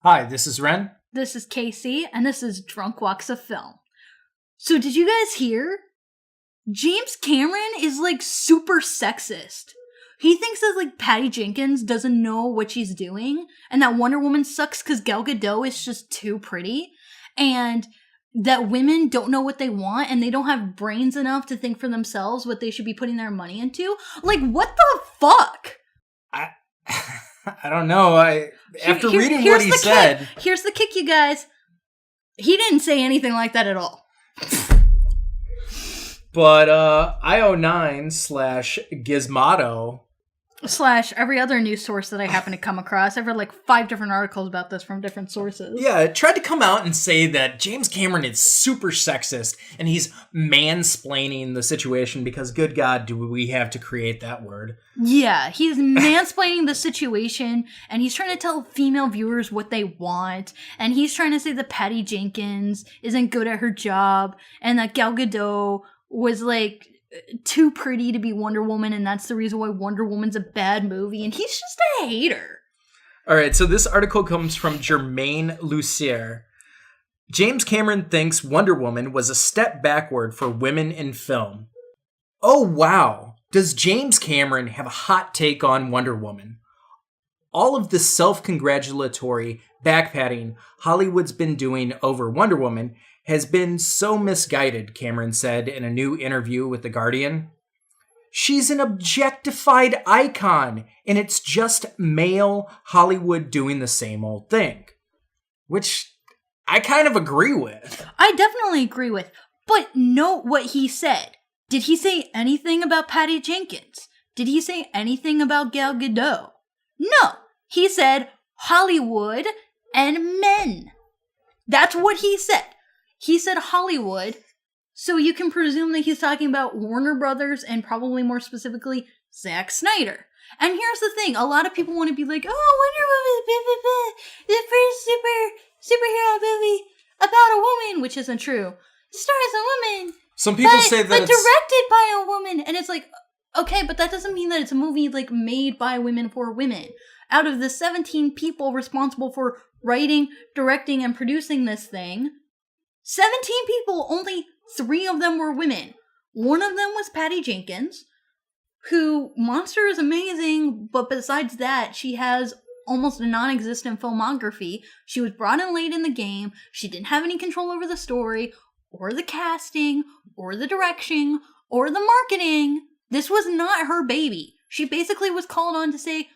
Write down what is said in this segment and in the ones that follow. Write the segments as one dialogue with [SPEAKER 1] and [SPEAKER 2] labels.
[SPEAKER 1] Hi, this is Ren.
[SPEAKER 2] This is Casey, and this is Drunk Walks of Film. So did you guys hear? James Cameron is super sexist. He thinks that Patty Jenkins doesn't know what she's doing, and that Wonder Woman sucks because Gal Gadot is just too pretty, and that women don't know what they want, and they don't have brains enough to think for themselves what they should be putting their money into. What the fuck?
[SPEAKER 1] I don't know. After reading what he said...
[SPEAKER 2] Here's the kick, you guys. He didn't say anything like that at all.
[SPEAKER 1] But IO9/Gizmodo...
[SPEAKER 2] / every other news source that I happen to come across. I've read 5 different articles about this from different sources.
[SPEAKER 1] Yeah, it tried to come out and say that James Cameron is super sexist and he's mansplaining the situation because, good God, do we have to create that word?
[SPEAKER 2] Yeah, he's mansplaining the situation and he's trying to tell female viewers what they want, and he's trying to say that Patty Jenkins isn't good at her job and that Gal Gadot was too pretty to be Wonder Woman, and that's the reason why Wonder Woman's a bad movie, and he's just a hater.
[SPEAKER 1] Alright, so this article comes from Germaine Lucier. James Cameron thinks Wonder Woman was a step backward for women in film. Oh wow, does James Cameron have a hot take on Wonder Woman? All of the self-congratulatory backpatting Hollywood's been doing over Wonder Woman has been so misguided, Cameron said in a new interview with The Guardian. She's an objectified icon, and it's just male Hollywood doing the same old thing. Which I kind of agree with.
[SPEAKER 2] I definitely agree with. But note what he said. Did he say anything about Patty Jenkins? Did he say anything about Gal Gadot? No. He said Hollywood and men. That's what he said. He said Hollywood, so you can presume that he's talking about Warner Brothers and probably more specifically Zack Snyder. And here's the thing, a lot of people want to be like, oh, Wonder Woman, the first superhero movie about a woman, which isn't true. Stars a woman.
[SPEAKER 1] Some people say that
[SPEAKER 2] but directed by a woman. And it's okay, but that doesn't mean that it's a movie made by women for women. Out of the 17 people responsible for writing, directing, and producing this thing, 17 people, only 3 of them were women. One of them was Patty Jenkins, who, Monster is amazing, but besides that, she has almost a non-existent filmography. She was brought in late in the game, she didn't have any control over the story, or the casting, or the direction, or the marketing. This was not her baby. She basically was called on to say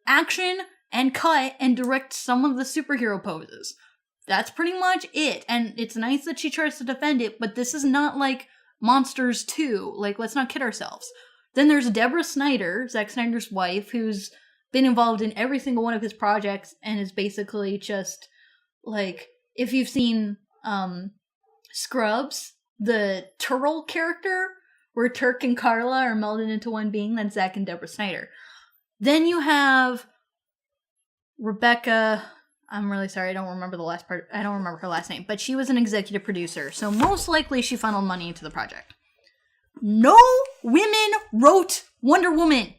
[SPEAKER 2] action and cut and direct some of the superhero poses. That's pretty much it, and it's nice that she tries to defend it, but this is not Monsters 2. Let's not kid ourselves. Then there's Deborah Snyder, Zack Snyder's wife, who's been involved in every single one of his projects, and is basically just, if you've seen, Scrubs, the Turl character, where Turk and Carla are melded into one being, that's Zack and Deborah Snyder. Then you have Rebecca... I'm really sorry, I don't remember the last part. I don't remember her last name, but she was an executive producer, so most likely she funneled money into the project. No women wrote Wonder Woman.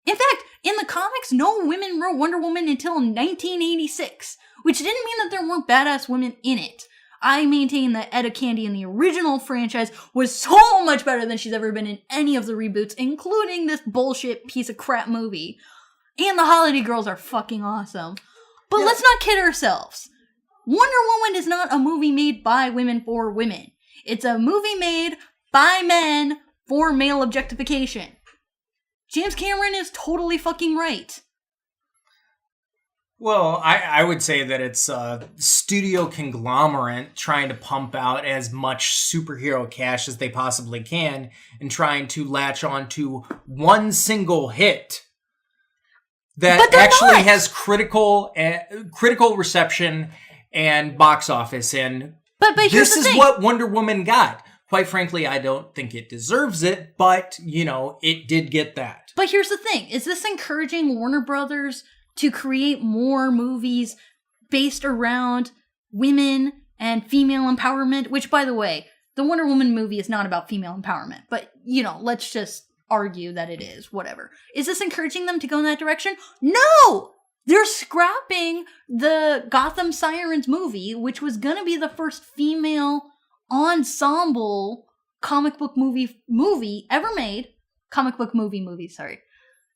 [SPEAKER 2] In fact, in the comics, no women wrote Wonder Woman until 1986, which didn't mean that there weren't badass women in it. I maintain that Etta Candy in the original franchise was so much better than she's ever been in any of the reboots, including this bullshit piece of crap movie. And the Holiday Girls are fucking awesome. But yeah. Let's not kid ourselves. Wonder Woman is not a movie made by women for women. It's a movie made by men for male objectification. James Cameron is totally fucking right.
[SPEAKER 1] Well, I would say that it's a studio conglomerate trying to pump out as much superhero cash as they possibly can and trying to latch on to one single hit that actually has critical reception and box office, and this is what Wonder Woman got. Quite frankly, I don't think it deserves it, but, it did get that.
[SPEAKER 2] But here's the thing. Is this encouraging Warner Brothers to create more movies based around women and female empowerment? Which, by the way, the Wonder Woman movie is not about female empowerment, but, let's just argue that it is, whatever. Is this encouraging them to go in that direction? No! They're scrapping the Gotham Sirens movie, which was gonna be the first female ensemble comic book movie ever made. Comic book movie, sorry.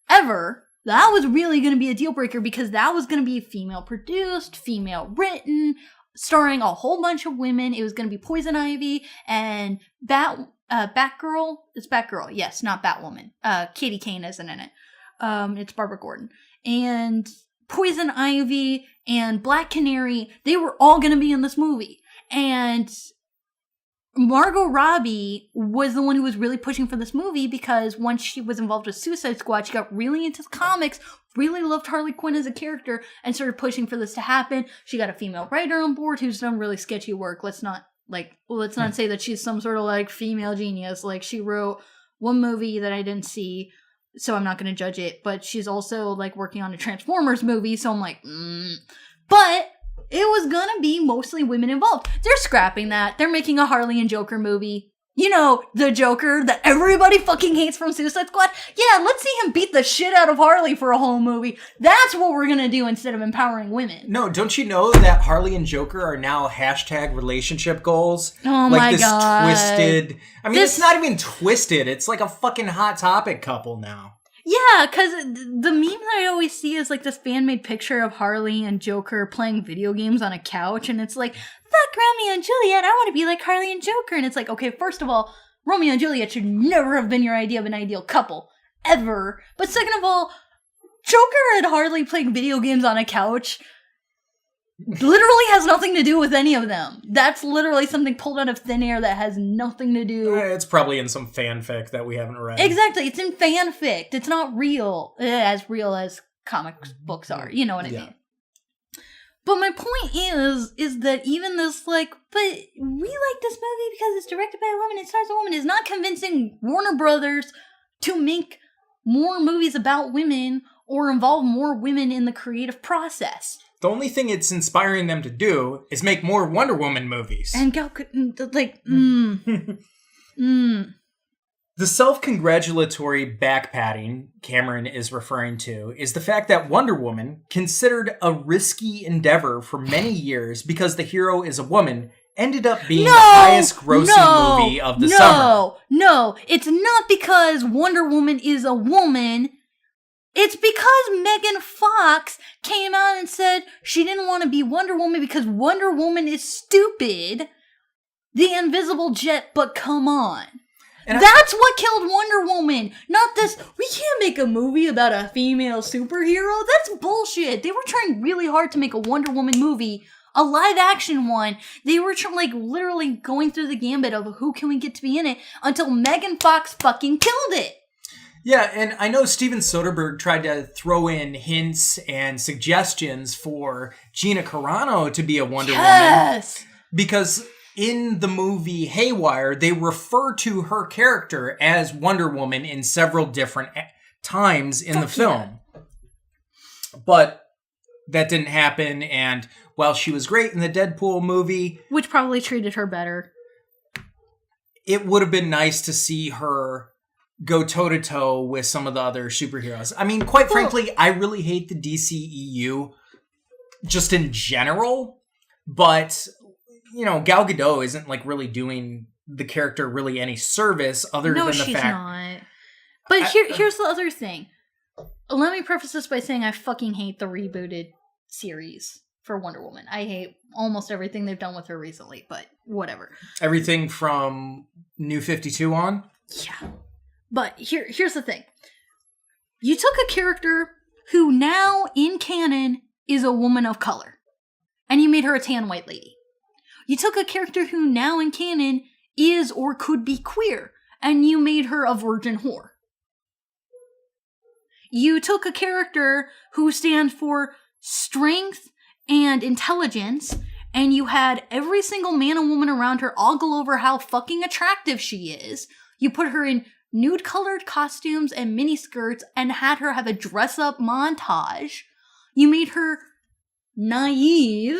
[SPEAKER 2] Ever. That was really gonna be a deal breaker because that was gonna be female produced, female written, starring a whole bunch of women. It was gonna be Poison Ivy and Batgirl. It's Batgirl, yes, not Batwoman. Katie Kane isn't in it. It's Barbara Gordon. And Poison Ivy and Black Canary, they were all gonna be in this movie. And Margot Robbie was the one who was really pushing for this movie because once she was involved with Suicide Squad, she got really into comics, really loved Harley Quinn as a character, and started pushing for this to happen. She got a female writer on board who's done really sketchy work. Let's not say that she's some sort of like female genius. Like, she wrote one movie that I didn't see, so I'm not going to judge it, but she's also like working on a Transformers movie, so I'm like, But it was gonna be mostly women involved. They're scrapping that. They're making a Harley and Joker movie. You know, the Joker that everybody fucking hates from Suicide Squad? Yeah, let's see him beat the shit out of Harley for a whole movie. That's what we're gonna do instead of empowering women.
[SPEAKER 1] No, don't you know that Harley and Joker are now # relationship goals?
[SPEAKER 2] Oh
[SPEAKER 1] like
[SPEAKER 2] my
[SPEAKER 1] this
[SPEAKER 2] god.
[SPEAKER 1] Twisted. I mean, it's not even twisted. It's like a fucking Hot Topic couple now.
[SPEAKER 2] Yeah, because the meme that I always see is like this fan-made picture of Harley and Joker playing video games on a couch, and it's like, fuck Romeo and Juliet, I want to be like Harley and Joker. And it's like, okay, first of all, Romeo and Juliet should never have been your idea of an ideal couple. Ever. But second of all, Joker and Harley playing video games on a couch literally has nothing to do with any of them. That's literally something pulled out of thin air that has nothing to do.
[SPEAKER 1] It's probably in some fanfic that we haven't read.
[SPEAKER 2] Exactly, it's in fanfic. It's not real as comic books are. You know what I mean? But my point is that even this, like, but we like this movie because it's directed by a woman, it stars a woman, is not convincing Warner Brothers to make more movies about women or involve more women in the creative process.
[SPEAKER 1] The only thing it's inspiring them to do is make more Wonder Woman movies.
[SPEAKER 2] And Gal could, like,
[SPEAKER 1] The self-congratulatory back-patting Cameron is referring to is the fact that Wonder Woman, considered a risky endeavor for many years because the hero is a woman, ended up being the highest grossing movie of the summer.
[SPEAKER 2] No, it's not because Wonder Woman is a woman. It's because Megan Fox came out and said she didn't want to be Wonder Woman because Wonder Woman is stupid. The invisible jet, but come on. And that's what killed Wonder Woman. Not this, we can't make a movie about a female superhero. That's bullshit. They were trying really hard to make a Wonder Woman movie, a live action one. They were literally going through the gambit of who can we get to be in it until Megan Fox fucking killed it.
[SPEAKER 1] Yeah, and I know Steven Soderbergh tried to throw in hints and suggestions for Gina Carano to be a Wonder Woman. Because in the movie Haywire, they refer to her character as Wonder Woman in several different times in the film. Yeah. But that didn't happen, and while she was great in the Deadpool movie...
[SPEAKER 2] Which probably treated her better.
[SPEAKER 1] It would have been nice to see her go toe-to-toe with some of the other superheroes. I mean, quite frankly, I really hate the DCEU just in general, but, you know, Gal Gadot isn't, like, really doing the character really any service other than the fact... No, she's
[SPEAKER 2] not. But here's the other thing. Let me preface this by saying I fucking hate the rebooted series for Wonder Woman. I hate almost everything they've done with her recently, but whatever.
[SPEAKER 1] Everything from New 52 on?
[SPEAKER 2] Yeah. But here's the thing. You took a character who now, in canon, is a woman of color. And you made her a tan white lady. You took a character who now, in canon, is or could be queer. And you made her a virgin whore. You took a character who stands for strength and intelligence, and you had every single man and woman around her ogle over how fucking attractive she is. You put her in nude-colored costumes and miniskirts and had her have a dress-up montage. You made her naive,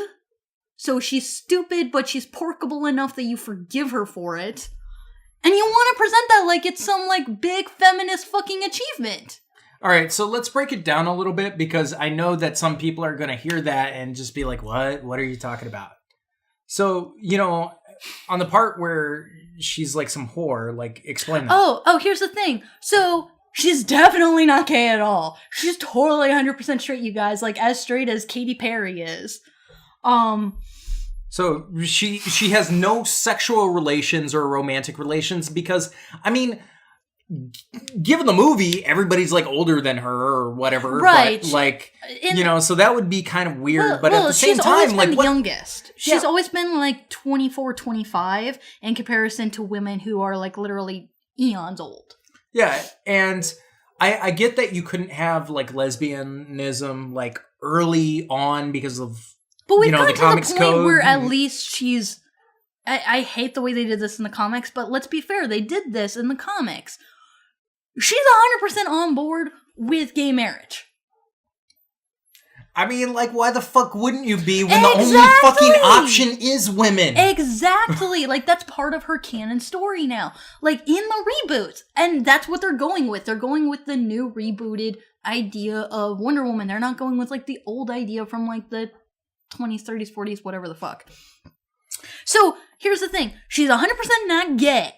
[SPEAKER 2] so she's stupid, but she's porkable enough that you forgive her for it. And you want to present that like it's some, like, big feminist fucking achievement.
[SPEAKER 1] All right, so let's break it down a little bit because I know that some people are going to hear that and just be like, what? What are you talking about? So, on the part where she's like some whore, like, explain that.
[SPEAKER 2] Oh, here's the thing. So, she's definitely not gay at all. She's totally 100% straight, you guys. Like, as straight as Katy Perry is.
[SPEAKER 1] So, she has no sexual relations or romantic relations because, I mean... Given the movie, everybody's like older than her or whatever,
[SPEAKER 2] right?
[SPEAKER 1] But like, so that would be kind of weird. But at the same time,
[SPEAKER 2] she's always
[SPEAKER 1] like
[SPEAKER 2] been the youngest. She's always been like 24, 25 in comparison to women who are like literally eons old.
[SPEAKER 1] Yeah, and I get that you couldn't have like lesbianism like early on because of
[SPEAKER 2] but we've
[SPEAKER 1] the comics
[SPEAKER 2] to the point
[SPEAKER 1] code.
[SPEAKER 2] Where at least she's. I hate the way they did this in the comics, but let's be fair, they did this in the comics. She's 100% on board with gay marriage.
[SPEAKER 1] I mean, like, why the fuck wouldn't you be when the only fucking option is women?
[SPEAKER 2] Exactly. Like, that's part of her canon story now. Like, in the reboots. And that's what they're going with. They're going with the new rebooted idea of Wonder Woman. They're not going with, like, the old idea from, like, the 20s, 30s, 40s, whatever the fuck. So, here's the thing. She's 100% not gay.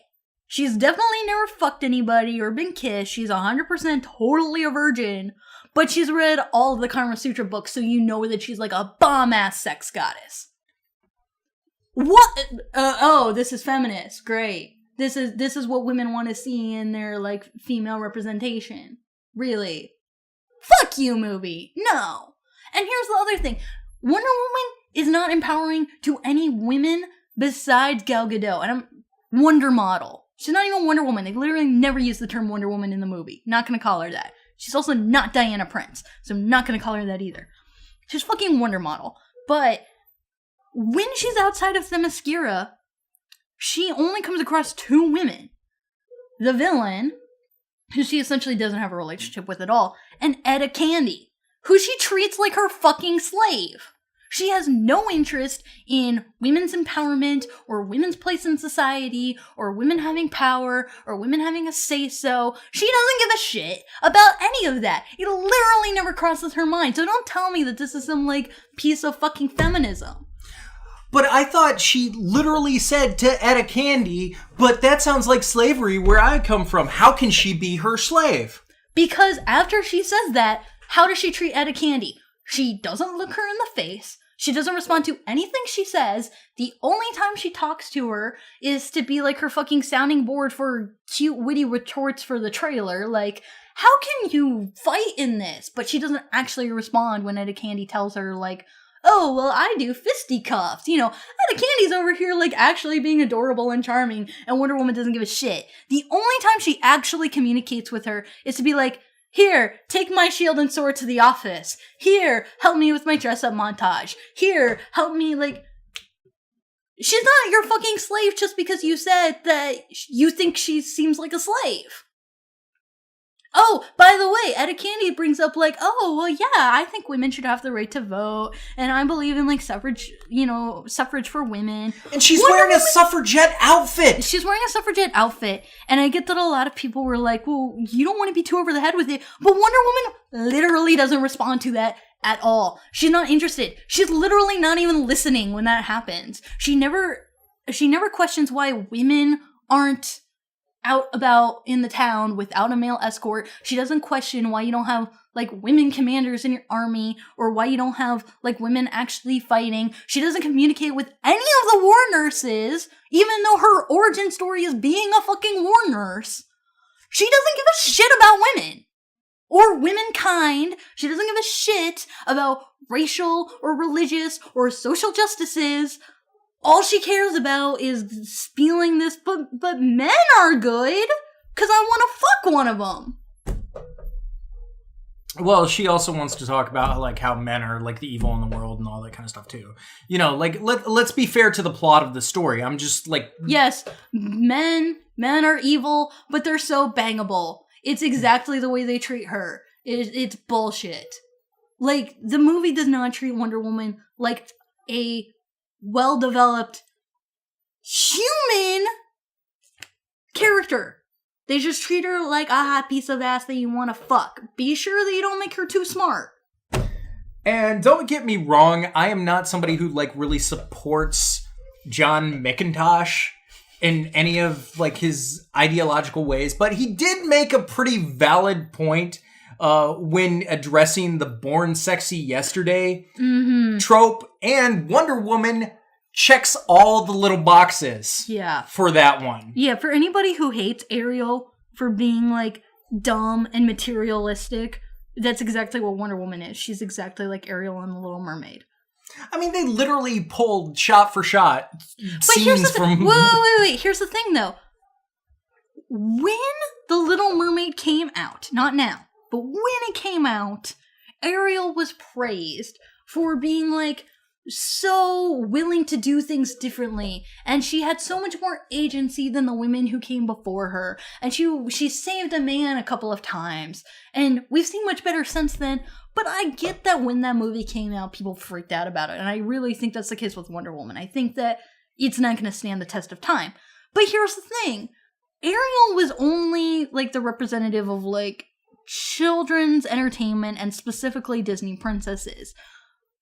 [SPEAKER 2] She's definitely never fucked anybody or been kissed. She's 100% totally a virgin. But she's read all of the Kama Sutra books, so you know that she's like a bomb-ass sex goddess. What? This is feminist. Great. This is what women want to see in their, like, female representation. Really? Fuck you, movie. No. And here's the other thing. Wonder Woman is not empowering to any women besides Gal Gadot. And Wonder Model. She's not even Wonder Woman. They literally never use the term Wonder Woman in the movie. Not gonna call her that. She's also not Diana Prince, so I'm not gonna call her that either. She's fucking Wonder Model. But when she's outside of Themyscira, she only comes across two women. The villain, who she essentially doesn't have a relationship with at all, and Etta Candy, who she treats like her fucking slave. She has no interest in women's empowerment or women's place in society or women having power or women having a say-so. She doesn't give a shit about any of that. It literally never crosses her mind. So don't tell me that this is some, like, piece of fucking feminism.
[SPEAKER 1] But I thought she literally said to Etta Candy, but that sounds like slavery where I come from. How can she be her slave?
[SPEAKER 2] Because after she says that, how does she treat Etta Candy? She doesn't look her in the face. She doesn't respond to anything she says. The only time she talks to her is to be like her fucking sounding board for cute, witty retorts for the trailer. Like, how can you fight in this? But she doesn't actually respond when Etta Candy tells her, like, oh, well, I do fisticuffs. Etta Candy's over here, like, actually being adorable and charming, and Wonder Woman doesn't give a shit. The only time she actually communicates with her is to be like, here, take my shield and sword to the office. Here, help me with my dress-up montage. Here, help me, like... She's not your fucking slave just because you said that you think she seems like a slave. Oh, by the way, Etta Candy brings up, like, oh, well, yeah, I think women should have the right to vote, and I believe in, like, suffrage, suffrage for women.
[SPEAKER 1] And she's wearing a suffragette outfit!
[SPEAKER 2] She's wearing a suffragette outfit, and I get that a lot of people were like, well, you don't want to be too over the head with it, but Wonder Woman literally doesn't respond to that at all. She's not interested. She's literally not even listening when that happens. She never questions why women aren't out about in the town without a male escort. She doesn't question why you don't have, like, women commanders in your army, or why you don't have, like, women actually fighting. She doesn't communicate with any of the war nurses, even though her origin story is being a fucking war nurse. She doesn't give a shit about women. Or womankind. She doesn't give a shit about racial or religious or social justices. All she cares about is spieling this, but men are good, because I want to fuck one of them.
[SPEAKER 1] Well, she also wants to talk about, like, how men are, like, the evil in the world and all that kind of stuff, too. Like, let's be fair to the plot of the story. I'm just, like...
[SPEAKER 2] Yes, men are evil, but they're so bangable. It's exactly the way they treat her. It's bullshit. Like, the movie does not treat Wonder Woman like a well-developed human character. They just treat her like a hot piece of ass that you want to fuck. Be sure that you don't make her too smart.
[SPEAKER 1] And don't get me wrong, I am not somebody who, like, really supports John McIntosh in any of, like, his ideological ways, but he did make a pretty valid point when addressing the Born Sexy Yesterday trope, and Wonder Woman checks all the little boxes for that one.
[SPEAKER 2] Yeah, for anybody who hates Ariel for being, like, dumb and materialistic, that's exactly what Wonder Woman is. She's exactly like Ariel in The Little Mermaid.
[SPEAKER 1] I mean, they literally pulled shot for shot scenes from...
[SPEAKER 2] Wait. Here's the thing, though. When The Little Mermaid came out, not now, but when it came out, Ariel was praised for being, like, so willing to do things differently, and she had so much more agency than the women who came before her, and she saved a man a couple of times, and we've seen much better since then. But I get that when that movie came out, people freaked out about it, and I really think that's the case with Wonder Woman. I think that it's not going to stand the test of time. But here's the thing. Ariel was only, like, the representative of, like, children's entertainment, and specifically Disney princesses.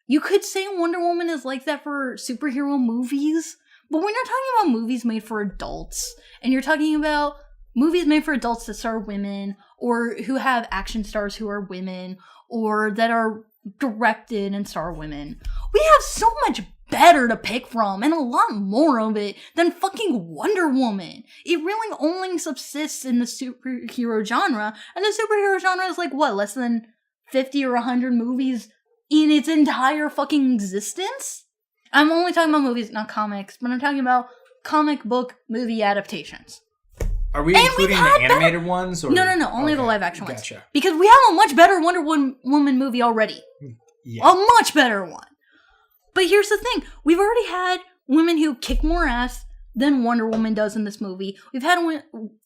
[SPEAKER 2] You could say Wonder Woman is like that for superhero movies, but when you're talking about movies made for adults, and you're talking about movies made for adults that star women, or who have action stars who are women, or that are directed and star women, we have so much better to pick from, and a lot more of it, than fucking Wonder Woman. It really only subsists in the superhero genre, and the superhero genre is like, what, less than 50 or 100 movies in its entire fucking existence? I'm only talking about movies, not comics, but I'm talking about comic book movie adaptations.
[SPEAKER 1] Are we including the animated ones? Or?
[SPEAKER 2] No, only the live action ones.
[SPEAKER 1] Gotcha.
[SPEAKER 2] Because we have a much better Wonder Woman movie already. Yeah. A much better one. But here's the thing. We've already had women who kick more ass than Wonder Woman does in this movie. We've had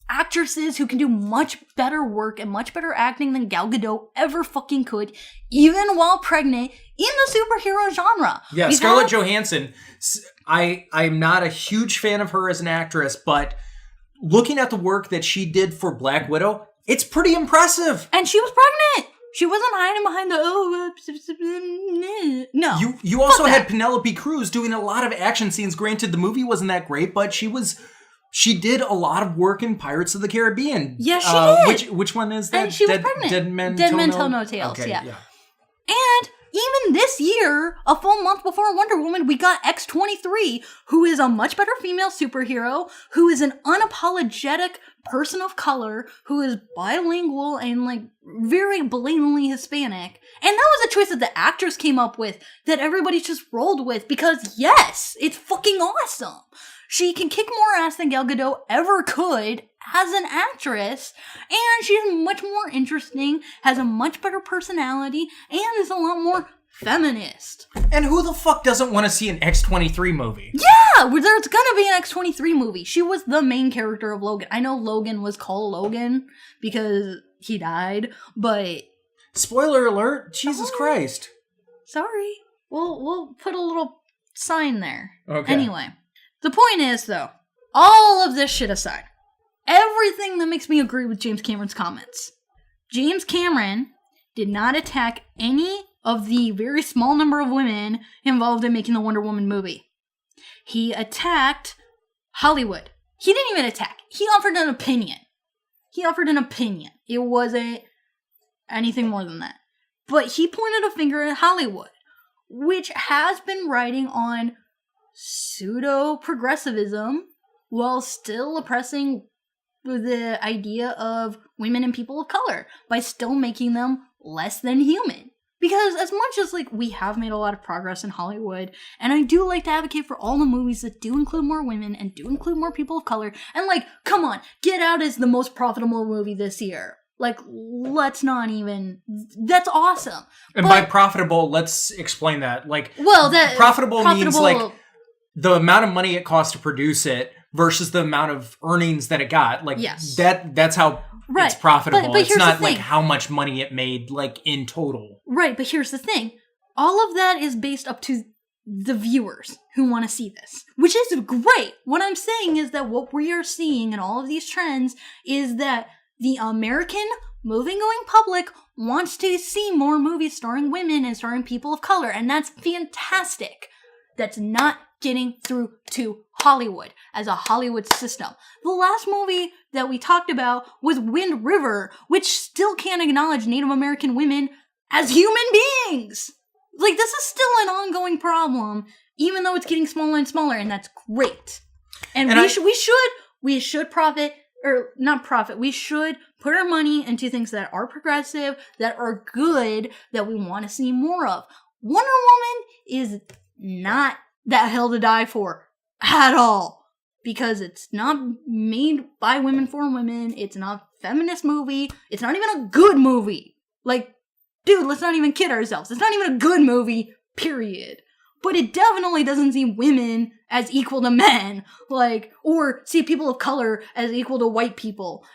[SPEAKER 2] actresses who can do much better work and much better acting than Gal Gadot ever fucking could, even while pregnant, in the superhero genre.
[SPEAKER 1] Yeah, Scarlett Johansson, I'm not a huge fan of her as an actress, but looking at the work that she did for Black Widow, it's pretty impressive.
[SPEAKER 2] And she was pregnant. She wasn't hiding behind no.
[SPEAKER 1] You also had Penelope Cruz doing a lot of action scenes. Granted, the movie wasn't that great, but she did a lot of work in Pirates of the Caribbean.
[SPEAKER 2] Yes, she did.
[SPEAKER 1] Which one is that?
[SPEAKER 2] And she was pregnant.
[SPEAKER 1] Dead Men
[SPEAKER 2] Tell No Tales. Okay, yeah. And even this year, a full month before Wonder Woman, we got X-23, who is a much better female superhero, who is an unapologetic person of color, who is bilingual and, like, very blatantly Hispanic. And that was a choice that the actors came up with, that everybody just rolled with, because yes, it's fucking awesome. She can kick more ass than Gal Gadot ever could as an actress, and she's much more interesting, has a much better personality, and is a lot more feminist.
[SPEAKER 1] And who the fuck doesn't want to see an X-23 movie?
[SPEAKER 2] Yeah! There's gonna be an X-23 movie. She was the main character of Logan. I know Logan was called Logan because he died, but...
[SPEAKER 1] Spoiler alert, Jesus Christ.
[SPEAKER 2] Sorry. We'll put a little sign there.
[SPEAKER 1] Okay.
[SPEAKER 2] Anyway. The point is, though, all of this shit aside, everything that makes me agree with James Cameron's comments. James Cameron did not attack any of the very small number of women involved in making the Wonder Woman movie. He attacked Hollywood. He didn't even attack. He offered an opinion. It wasn't anything more than that. But he pointed a finger at Hollywood, which has been writing on pseudo-progressivism while still oppressing the idea of women and people of color by still making them less than human. Because as much as, like, we have made a lot of progress in Hollywood, and I do like to advocate for all the movies that do include more women and do include more people of color, and, like, come on, Get Out is the most profitable movie this year. Like, let's not even... That's awesome.
[SPEAKER 1] And by profitable, let's explain that. Like, profitable means, like, the amount of money it costs to produce it versus the amount of earnings that it got. Like,
[SPEAKER 2] yes.
[SPEAKER 1] That's how it's profitable.
[SPEAKER 2] But
[SPEAKER 1] it's not, like, how much money it made, like, in total.
[SPEAKER 2] Right, but here's the thing. All of that is based up to the viewers who want to see this, which is great. What I'm saying is that what we are seeing in all of these trends is that the American movie-going public wants to see more movies starring women and starring people of color, and that's fantastic. That's not getting through to Hollywood as a Hollywood system. The last movie that we talked about was Wind River, which still can't acknowledge Native American women as human beings. Like, this is still an ongoing problem, even though it's getting smaller and smaller, and that's great. And we should profit, or not profit, we should put our money into things that are progressive, that are good, that we want to see more of. Wonder Woman is not that hell to die for at all, because it's not made by women for women. It's not a feminist movie. It's not even a good movie. Like, dude, let's not even kid ourselves. It's not even a good movie, period. But it definitely doesn't see women as equal to men, like, or see people of color as equal to white people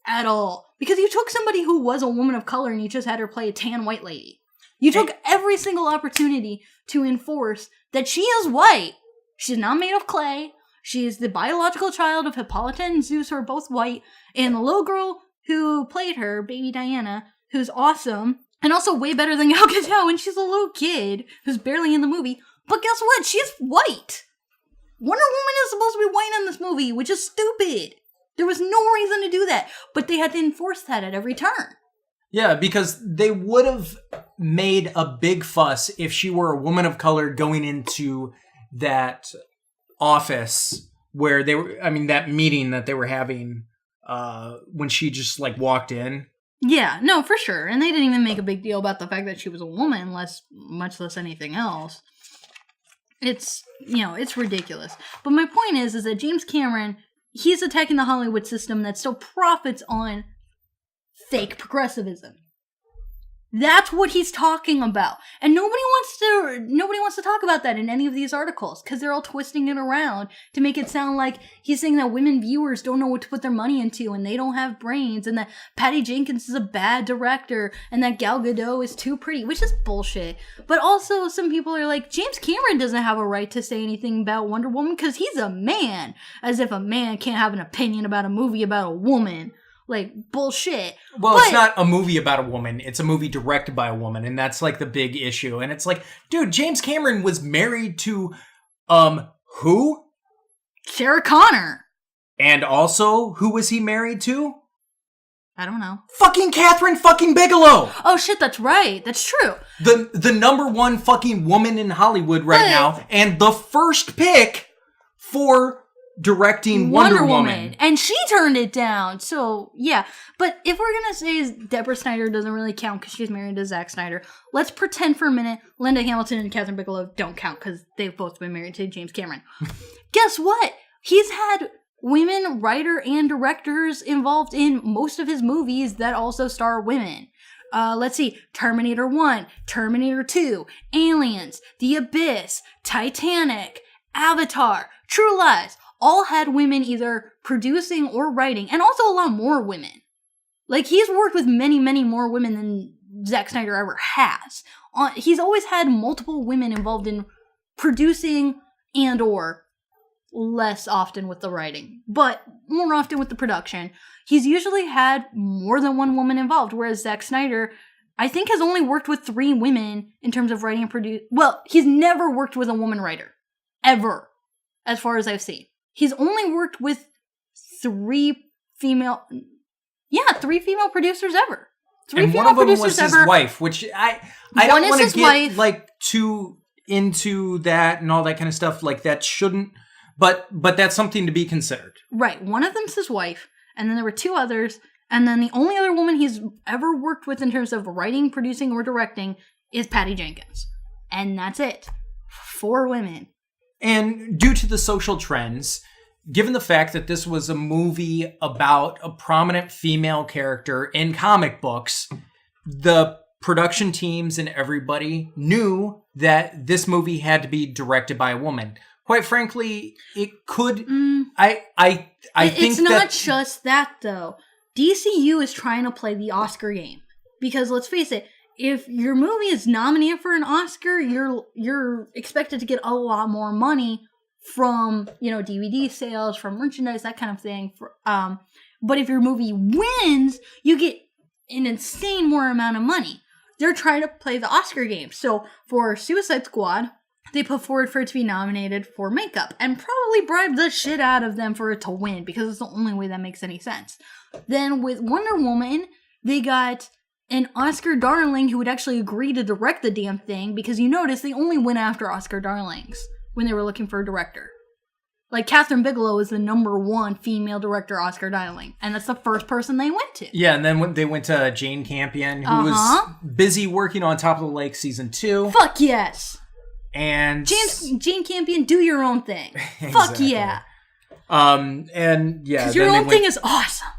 [SPEAKER 2] at all. Because you took somebody who was a woman of color and you just had her play a tan white lady. You took every single opportunity to enforce that she is white. She's not made of clay. She is the biological child of Hippolyta and Zeus, who are both white. And the little girl who played her, baby Diana, who's awesome, and also way better than Gal Gadot, and she's a little kid who's barely in the movie. But guess what? She's white. Wonder Woman is supposed to be white in this movie, which is stupid. There was no reason to do that. But they had to enforce that at every turn.
[SPEAKER 1] Yeah, because they would have made a big fuss if she were a woman of color going into that office where they were, I mean, that meeting that they were having when she just, like, walked in.
[SPEAKER 2] Yeah, no, for sure. And they didn't even make a big deal about the fact that she was a woman, much less anything else. It's, it's ridiculous. But my point is that James Cameron, he's attacking the Hollywood system that still profits on fake progressivism. That's what he's talking about. And nobody wants to talk about that in any of these articles, because they're all twisting it around to make it sound like he's saying that women viewers don't know what to put their money into and they don't have brains, and that Patty Jenkins is a bad director and that Gal Gadot is too pretty, which is bullshit. But also some people are like, James Cameron doesn't have a right to say anything about Wonder Woman because he's a man, as if a man can't have an opinion about a movie about a woman. Like, bullshit.
[SPEAKER 1] Well, it's not a movie about a woman. It's a movie directed by a woman, and that's, like, the big issue. And it's like, dude, James Cameron was married to, who?
[SPEAKER 2] Sarah Connor.
[SPEAKER 1] And also, who was he married to?
[SPEAKER 2] I don't know.
[SPEAKER 1] Fucking Catherine fucking Bigelow!
[SPEAKER 2] Oh, shit, that's right. That's true.
[SPEAKER 1] The number one fucking woman in Hollywood right now, and the first pick for directing Wonder Woman.
[SPEAKER 2] And she turned it down. So, yeah. But if we're going to say Deborah Snyder doesn't really count because she's married to Zack Snyder, let's pretend for a minute Linda Hamilton and Catherine Bigelow don't count because they've both been married to James Cameron. Guess what? He's had women writer and directors involved in most of his movies that also star women. Let's see, Terminator 1, Terminator 2, Aliens, The Abyss, Titanic, Avatar, True Lies, all had women either producing or writing, and also a lot more women. Like, he's worked with many, many more women than Zack Snyder ever has. He's always had multiple women involved in producing and or less often with the writing, but more often with the production. He's usually had more than one woman involved, whereas Zack Snyder, I think, has only worked with 3 women in terms of writing and producing. Well, he's never worked with a woman writer. Ever. As far as I've seen. He's only worked with 3 female producers ever. 3
[SPEAKER 1] and
[SPEAKER 2] female
[SPEAKER 1] one of them
[SPEAKER 2] producers
[SPEAKER 1] was his
[SPEAKER 2] ever.
[SPEAKER 1] wife, which I don't want to get like too into that and all that kind of stuff. Like, that shouldn't, but that's something to be considered.
[SPEAKER 2] Right. One of them's his wife, and then there were 2 others, and then the only other woman he's ever worked with in terms of writing, producing, or directing is Patty Jenkins. And that's it. 4 women.
[SPEAKER 1] And due to the social trends, given the fact that this was a movie about a prominent female character in comic books, the production teams and everybody knew that this movie had to be directed by a woman. Quite frankly, it could. I think
[SPEAKER 2] it's not just that, though. DCU is trying to play the Oscar game. Because let's face it, if your movie is nominated for an Oscar, you're expected to get a lot more money from, DVD sales, from merchandise, that kind of thing. But if your movie wins, you get an insane more amount of money. They're trying to play the Oscar game. So for Suicide Squad, they put forward for it to be nominated for makeup and probably bribed the shit out of them for it to win because it's the only way that makes any sense. Then with Wonder Woman, they got an Oscar darling who would actually agree to direct the damn thing because you notice they only went after Oscar darlings when they were looking for a director. Like, Catherine Bigelow is the #1 female director Oscar darling, and that's the first person they went to.
[SPEAKER 1] Yeah, and then they went to Jane Campion, who was busy working on Top of the Lake Season 2.
[SPEAKER 2] Fuck yes!
[SPEAKER 1] And
[SPEAKER 2] Jane Campion, do your own thing. Exactly. Fuck yeah.
[SPEAKER 1] And yeah.
[SPEAKER 2] Because your own thing is awesome.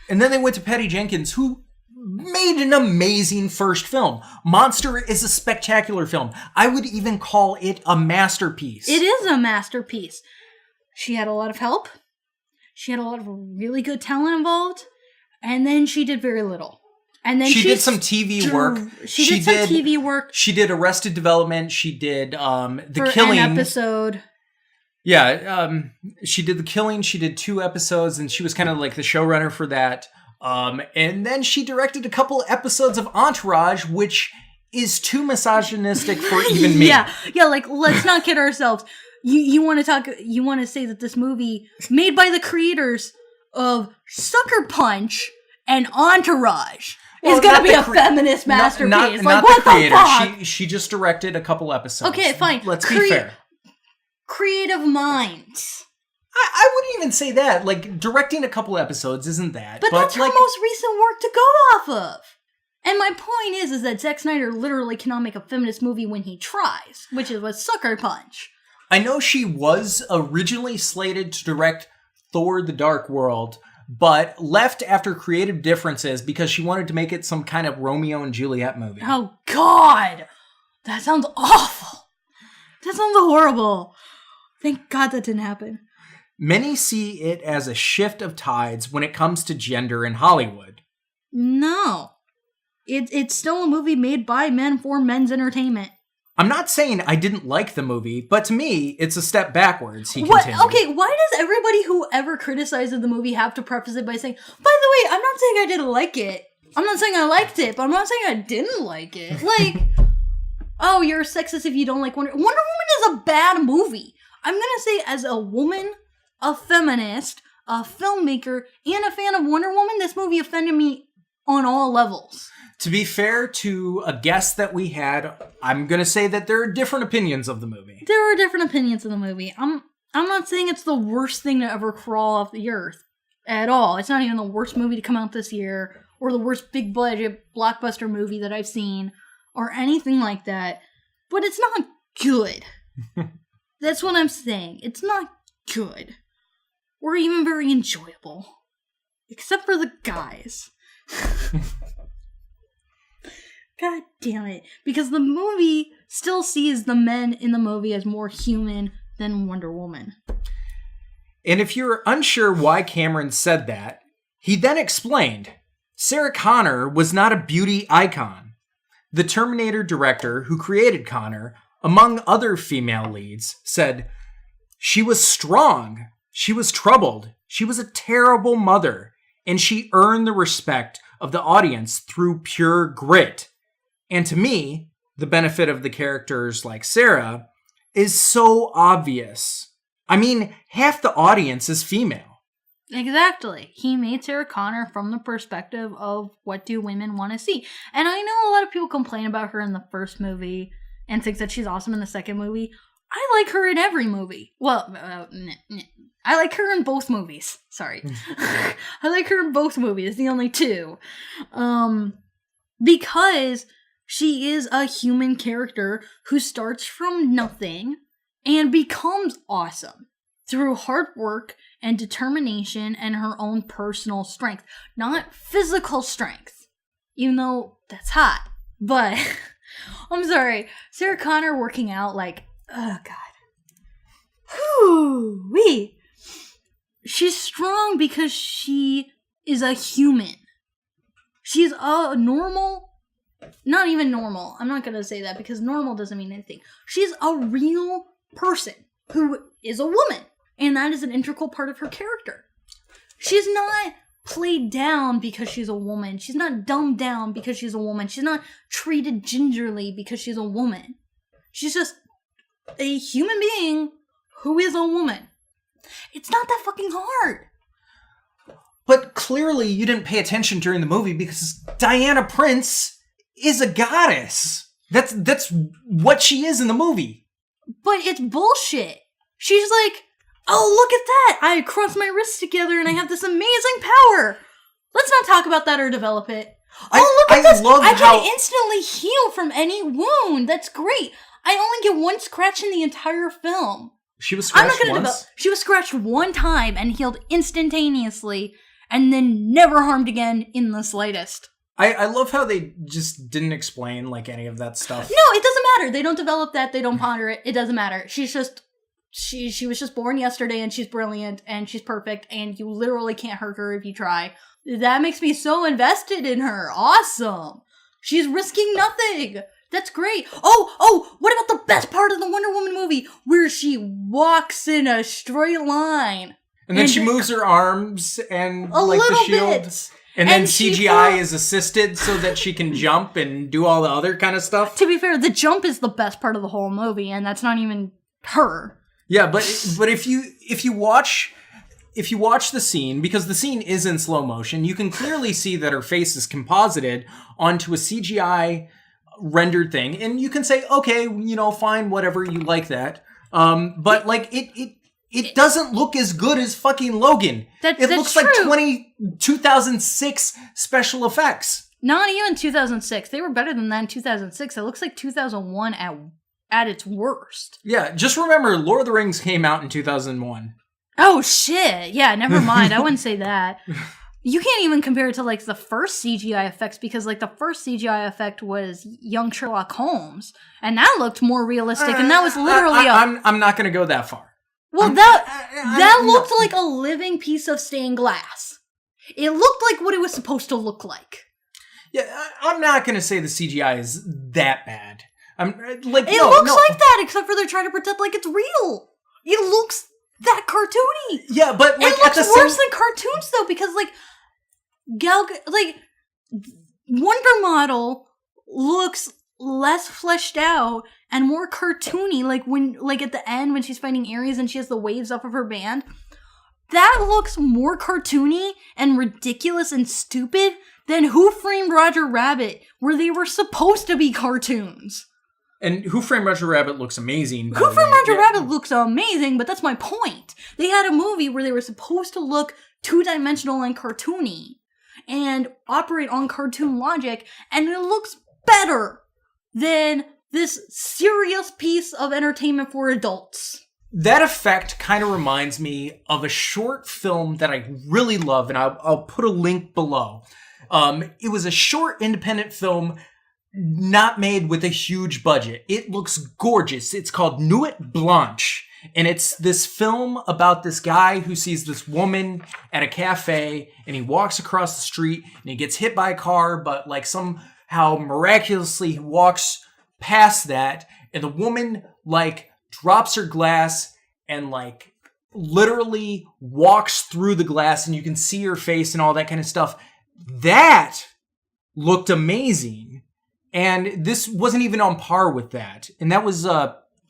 [SPEAKER 1] And then they went to Patty Jenkins, who made an amazing first film. Monster is a spectacular film. I would even call it a masterpiece.
[SPEAKER 2] It is a masterpiece. She had a lot of help. She had a lot of really good talent involved. And then she did very little. And then
[SPEAKER 1] she did some TV work.
[SPEAKER 2] She did some TV work.
[SPEAKER 1] She did Arrested Development. She did The
[SPEAKER 2] for
[SPEAKER 1] Killing.
[SPEAKER 2] An episode.
[SPEAKER 1] Yeah, she did The Killing. She did 2 episodes, and she was kind of like the showrunner for that. And then she directed a couple episodes of Entourage, which is too misogynistic for even me.
[SPEAKER 2] Yeah, like, let's not kid ourselves. You want to say that this movie, made by the creators of Sucker Punch and Entourage, is going to be a feminist masterpiece.
[SPEAKER 1] Not the creator. Fuck? She just directed a couple episodes.
[SPEAKER 2] Okay, fine.
[SPEAKER 1] Let's be fair.
[SPEAKER 2] Creative minds.
[SPEAKER 1] I wouldn't even say that. Like, directing a couple episodes isn't that.
[SPEAKER 2] But that's her most recent work to go off of. And my point is that Zack Snyder literally cannot make a feminist movie when he tries, which is with Sucker Punch.
[SPEAKER 1] I know she was originally slated to direct Thor: The Dark World, but left after creative differences because she wanted to make it some kind of Romeo and Juliet movie.
[SPEAKER 2] Oh, God! That sounds awful! That sounds horrible! Thank God that didn't happen.
[SPEAKER 1] Many see it as a shift of tides when it comes to gender in Hollywood.
[SPEAKER 2] No. It's still a movie made by men for men's entertainment.
[SPEAKER 1] I'm not saying I didn't like the movie, but to me, it's a step backwards, he continued.
[SPEAKER 2] Okay, why does everybody who ever criticizes the movie have to preface it by saying, by the way, I'm not saying I didn't like it. I'm not saying I liked it, but I'm not saying I didn't like it. Like, oh, you're sexist if you don't like Wonder Woman is a bad movie. I'm gonna say, as a woman, a feminist, a filmmaker, and a fan of Wonder Woman, this movie offended me on all levels.
[SPEAKER 1] To be fair to a guest that we had, I'm going to say that there are different opinions of the movie.
[SPEAKER 2] There are different opinions of the movie. I'm not saying it's the worst thing to ever crawl off the earth at all. It's not even the worst movie to come out this year or the worst big budget blockbuster movie that I've seen or anything like that. But it's not good. That's what I'm saying. It's not good. Or even very enjoyable. Except for the guys. God damn it. Because the movie still sees the men in the movie as more human than Wonder Woman.
[SPEAKER 1] And if you're unsure why Cameron said that, he then explained, Sarah Connor was not a beauty icon. The Terminator director who created Connor, among other female leads, said, she was strong, she was troubled, she was a terrible mother, and she earned the respect of the audience through pure grit. And to me, the benefit of the characters like Sarah is so obvious. I mean, half the audience is female.
[SPEAKER 2] Exactly. He made Sarah Connor from the perspective of what do women want to see. And I know a lot of people complain about her in the first movie and think that she's awesome in the second movie. I like her in every movie. Well, I like her in both movies. Sorry. I like her in both movies, the only two. Because she is a human character who starts from nothing and becomes awesome through hard work and determination and her own personal strength. Not physical strength, even though that's hot. But, I'm sorry, Sarah Connor working out, like, oh God. Whew-wee. She's strong because she is a human. She's a normal Not even normal. I'm not going to say that because normal doesn't mean anything. She's a real person who is a woman. And that is an integral part of her character. She's not played down because she's a woman. She's not dumbed down because she's a woman. She's not treated gingerly because she's a woman. She's just a human being who is a woman. It's not that fucking hard.
[SPEAKER 1] But clearly you didn't pay attention during the movie because Diana Prince is a goddess. That's what she is in the movie.
[SPEAKER 2] But it's bullshit. She's like, oh, look at that. I crossed my wrists together and I have this amazing power. Let's not talk about that or develop it. Oh, look at this. I can instantly heal from any wound. That's great. I only get one scratch in the entire film.
[SPEAKER 1] She was scratched once?
[SPEAKER 2] She was scratched one time and healed instantaneously and then never harmed again in the slightest.
[SPEAKER 1] I love how they just didn't explain, like, any of that stuff.
[SPEAKER 2] No, it doesn't matter. They don't develop that. They don't ponder it. It doesn't matter. She's just... She was just born yesterday and she's brilliant and she's perfect and you literally can't hurt her if you try. That makes me so invested in her. Awesome. She's risking nothing. That's great. Oh, what about the best part of the Wonder Woman movie where she walks in a straight line?
[SPEAKER 1] And then she moves her arms and like the shield. Bit. And then CGI is assisted so that she can jump and do all the other kind of stuff.
[SPEAKER 2] To be fair, the jump is the best part of the whole movie and that's not even her.
[SPEAKER 1] Yeah, but if you watch the scene, because the scene is in slow motion, you can clearly see that her face is composited onto a CGI rendered thing, and you can say, okay, fine, whatever, you like that. But like it doesn't look as good as fucking Logan. It looks like 2006 special effects.
[SPEAKER 2] Not even 2006. They were better than that in 2006. It looks like 2001 at its worst.
[SPEAKER 1] Yeah, just remember, Lord of the Rings came out in 2001.
[SPEAKER 2] Oh, shit. Yeah, never mind. I wouldn't say that. You can't even compare it to, like, the first CGI effects, because, like, the first CGI effect was young Sherlock Holmes, and that looked more realistic, and that was literally
[SPEAKER 1] I'm not going to go that far.
[SPEAKER 2] Well, that looked like a living piece of stained glass. It looked like what it was supposed to look like.
[SPEAKER 1] Yeah, I'm not going to say the CGI is that bad.
[SPEAKER 2] It looks like that, except for they're trying to pretend like it's real. It looks that cartoony.
[SPEAKER 1] Yeah, but like,
[SPEAKER 2] it looks worse than cartoons though, because like Wonder Model looks less fleshed out and more cartoony. Like when, like at the end when she's fighting Ares and she has the waves off of her band, that looks more cartoony and ridiculous and stupid than Who Framed Roger Rabbit, where they were supposed to be cartoons.
[SPEAKER 1] And Who Framed Roger Rabbit looks amazing.
[SPEAKER 2] Who Framed Roger Rabbit looks amazing, but that's my point. They had a movie where they were supposed to look two-dimensional and cartoony and operate on cartoon logic, and it looks better than this serious piece of entertainment for adults.
[SPEAKER 1] That effect kind of reminds me of a short film that I really love, and I'll put a link below. It was a short independent film not made with a huge budget. It looks gorgeous. It's called Nuit Blanche. And it's this film about this guy who sees this woman at a cafe and he walks across the street and he gets hit by a car, but like somehow miraculously he walks past that and the woman like drops her glass and like literally walks through the glass and you can see her face and all that kind of stuff. That looked amazing. And this wasn't even on par with that. And that was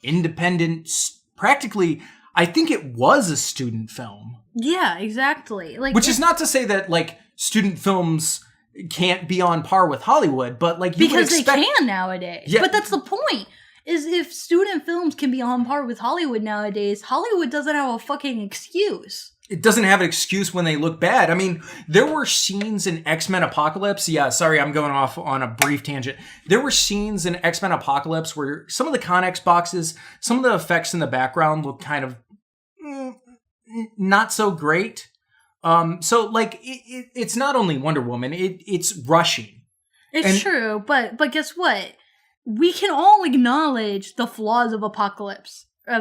[SPEAKER 1] independent, practically, I think it was a student film.
[SPEAKER 2] Yeah, exactly.
[SPEAKER 1] Which is not to say that, like, student films can't be on par with Hollywood, but, like, you
[SPEAKER 2] because
[SPEAKER 1] would expect...
[SPEAKER 2] they can nowadays. Yeah. But that's the point, is if student films can be on par with Hollywood nowadays, Hollywood doesn't have a fucking excuse.
[SPEAKER 1] It doesn't have an excuse when they look bad. I mean, there were scenes in X-Men Apocalypse. Yeah, sorry, I'm going off on a brief tangent. There were scenes in X-Men Apocalypse where some of the Connex boxes, some of the effects in the background look kind of not so great. So, like, it's not only Wonder Woman, it's rushing.
[SPEAKER 2] It's true, but guess what? We can all acknowledge the flaws of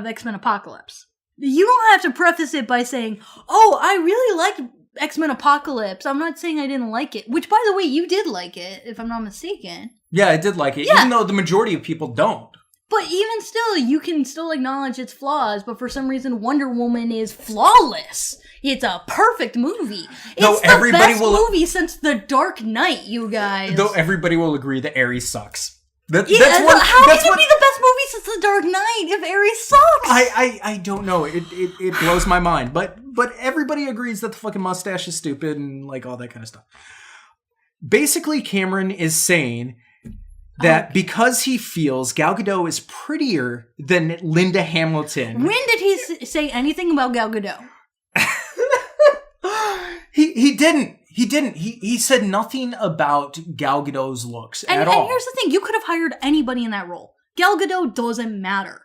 [SPEAKER 2] X-Men Apocalypse. You don't have to preface it by saying, oh, I really liked X-Men Apocalypse. I'm not saying I didn't like it. Which, by the way, you did like it, if I'm not mistaken.
[SPEAKER 1] Yeah, I did like it, even though the majority of people don't.
[SPEAKER 2] But even still, you can still acknowledge its flaws, but for some reason Wonder Woman is flawless. It's a perfect movie. It's the best movie since The Dark Knight, you guys.
[SPEAKER 1] Though everybody will agree that Ares sucks. How can it
[SPEAKER 2] be the best movie since The Dark Knight if Ares sucks?
[SPEAKER 1] I don't know. It blows my mind. But everybody agrees that the fucking mustache is stupid and like all that kind of stuff. Basically, Cameron is saying that because he feels Gal Gadot is prettier than Linda Hamilton.
[SPEAKER 2] When did he say anything about Gal Gadot?
[SPEAKER 1] He didn't. He said nothing about Gal Gadot's looks at all.
[SPEAKER 2] And here's the thing. You could have hired anybody in that role. Gal Gadot doesn't matter.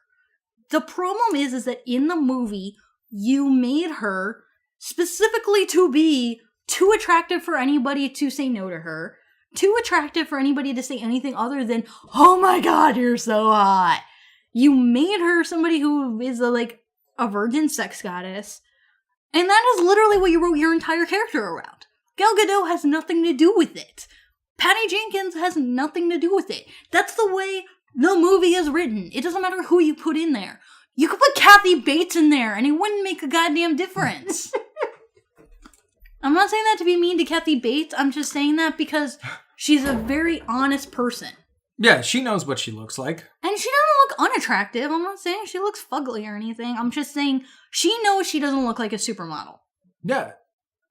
[SPEAKER 2] The problem is that in the movie, you made her specifically to be too attractive for anybody to say no to her. Too attractive for anybody to say anything other than, oh my god, you're so hot. You made her somebody who is a virgin sex goddess. And that is literally what you wrote your entire character around. Gal Gadot has nothing to do with it. Patty Jenkins has nothing to do with it. That's the way the movie is written. It doesn't matter who you put in there. You could put Kathy Bates in there and it wouldn't make a goddamn difference. I'm not saying that to be mean to Kathy Bates. I'm just saying that because she's a very honest person.
[SPEAKER 1] Yeah, she knows what she looks like.
[SPEAKER 2] And she doesn't look unattractive. I'm not saying she looks fugly or anything. I'm just saying she knows she doesn't look like a supermodel.
[SPEAKER 1] Yeah.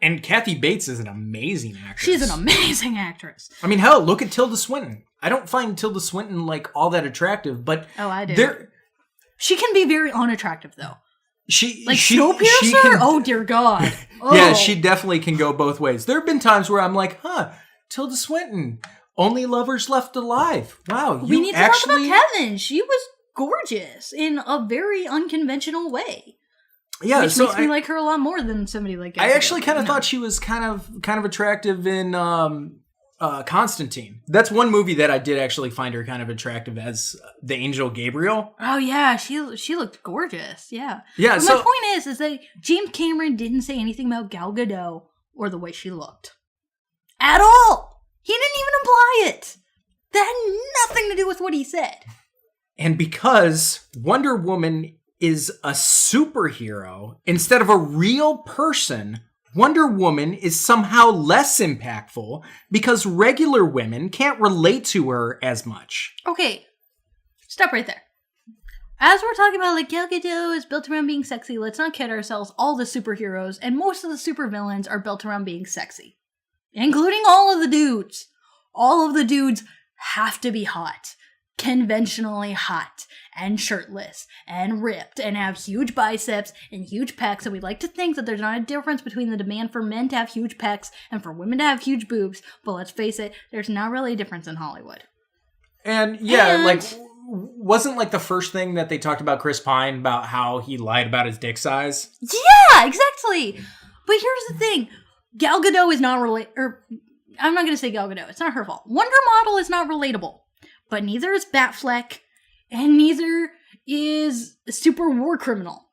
[SPEAKER 1] And Kathy Bates is an amazing actress.
[SPEAKER 2] She's an amazing actress.
[SPEAKER 1] I mean, hell, look at Tilda Swinton. I don't find Tilda Swinton, all that attractive, but...
[SPEAKER 2] Oh, I do. She can be very unattractive, though. Snowpiercer? Oh, dear God. Oh.
[SPEAKER 1] Yeah, she definitely can go both ways. There have been times where I'm like, Tilda Swinton, only lovers left alive. Wow,
[SPEAKER 2] we need to talk about Kevin. She was gorgeous in a very unconventional way.
[SPEAKER 1] Yeah,
[SPEAKER 2] which makes me like her a lot more than somebody like.
[SPEAKER 1] I actually kind of thought she was kind of attractive in Constantine. That's one movie that I did actually find her kind of attractive as the angel Gabriel.
[SPEAKER 2] Oh yeah, she looked gorgeous. Yeah.
[SPEAKER 1] Yeah.
[SPEAKER 2] But my point is that James Cameron didn't say anything about Gal Gadot or the way she looked at all. He didn't even imply it. That had nothing to do with what he said.
[SPEAKER 1] And because Wonder Woman is a superhero instead of a real person, Wonder Woman is somehow less impactful because regular women can't relate to her as much.
[SPEAKER 2] Okay, stop right there. As we're talking about, Gal Gadot is built around being sexy, let's not kid ourselves. All the superheroes and most of the supervillains are built around being sexy. Including all of the dudes. All of the dudes have to be hot. Conventionally hot and shirtless and ripped and have huge biceps and huge pecs, and we like to think that there's not a difference between the demand for men to have huge pecs and for women to have huge boobs, but let's face it, there's not really a difference in Hollywood.
[SPEAKER 1] And wasn't the first thing that they talked about Chris Pine about how he lied about his dick size?
[SPEAKER 2] Yeah, exactly. But here's the thing. Gal Gadot is not I'm not going to say Gal Gadot. It's not her fault. Wonder Model is not relatable. But neither is Batfleck, and neither is Super War Criminal.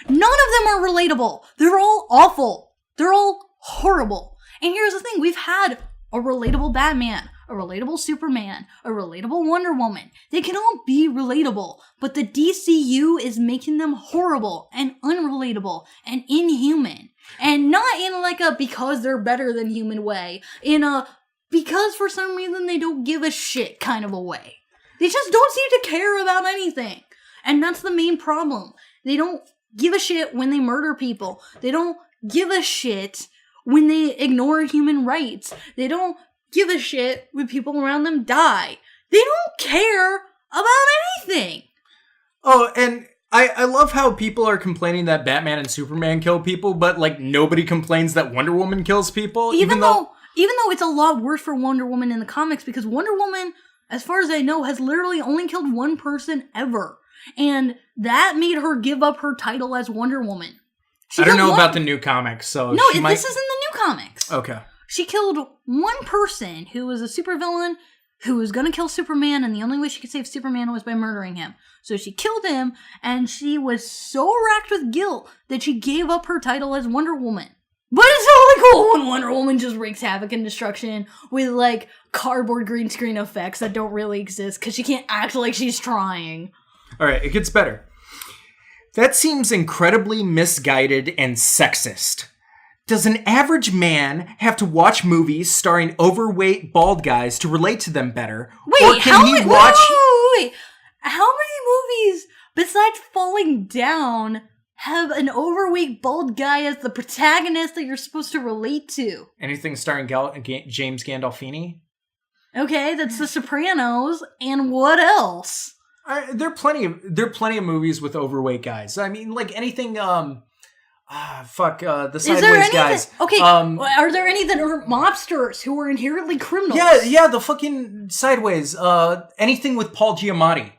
[SPEAKER 2] None of them are relatable. They're all awful. They're all horrible. And here's the thing. We've had a relatable Batman, a relatable Superman, a relatable Wonder Woman. They can all be relatable, but the DCU is making them horrible and unrelatable and inhuman. And not in a because they're better than human way. In a because for some reason they don't give a shit kind of a way. They just don't seem to care about anything. And that's the main problem. They don't give a shit when they murder people. They don't give a shit when they ignore human rights. They don't give a shit when people around them die. They don't care about anything. Oh,
[SPEAKER 1] and I love how people are complaining that Batman and Superman kill people, but nobody complains that Wonder Woman kills people. Even though it's a lot worse for Wonder Woman in the comics, because Wonder Woman, as far as I know, has literally only killed one person ever. And that made her give up her title as Wonder Woman. I don't know about the new comics, so
[SPEAKER 2] no, this is in the new comics.
[SPEAKER 1] Okay.
[SPEAKER 2] She killed one person who was a supervillain who was going to kill Superman, and the only way she could save Superman was by murdering him. So she killed him, and she was so racked with guilt that she gave up her title as Wonder Woman. But it's totally cool when Wonder Woman just wreaks havoc and destruction with, like, cardboard green screen effects that don't really exist because she can't act like she's trying.
[SPEAKER 1] All right, it gets better. That seems incredibly misguided and sexist. Does an average man have to watch movies starring overweight bald guys to relate to them better?
[SPEAKER 2] Wait,
[SPEAKER 1] or can he watch...
[SPEAKER 2] Wait. How many movies, besides Falling Down, have an overweight bald guy as the protagonist that you're supposed to relate to?
[SPEAKER 1] Anything starring James Gandolfini?
[SPEAKER 2] Okay, that's The Sopranos, and what else?
[SPEAKER 1] There are plenty of movies with overweight guys. I mean, like anything. The Sideways guys.
[SPEAKER 2] Okay, are there any that are mobsters who are inherently criminals?
[SPEAKER 1] Yeah, the fucking Sideways. Anything with Paul Giamatti,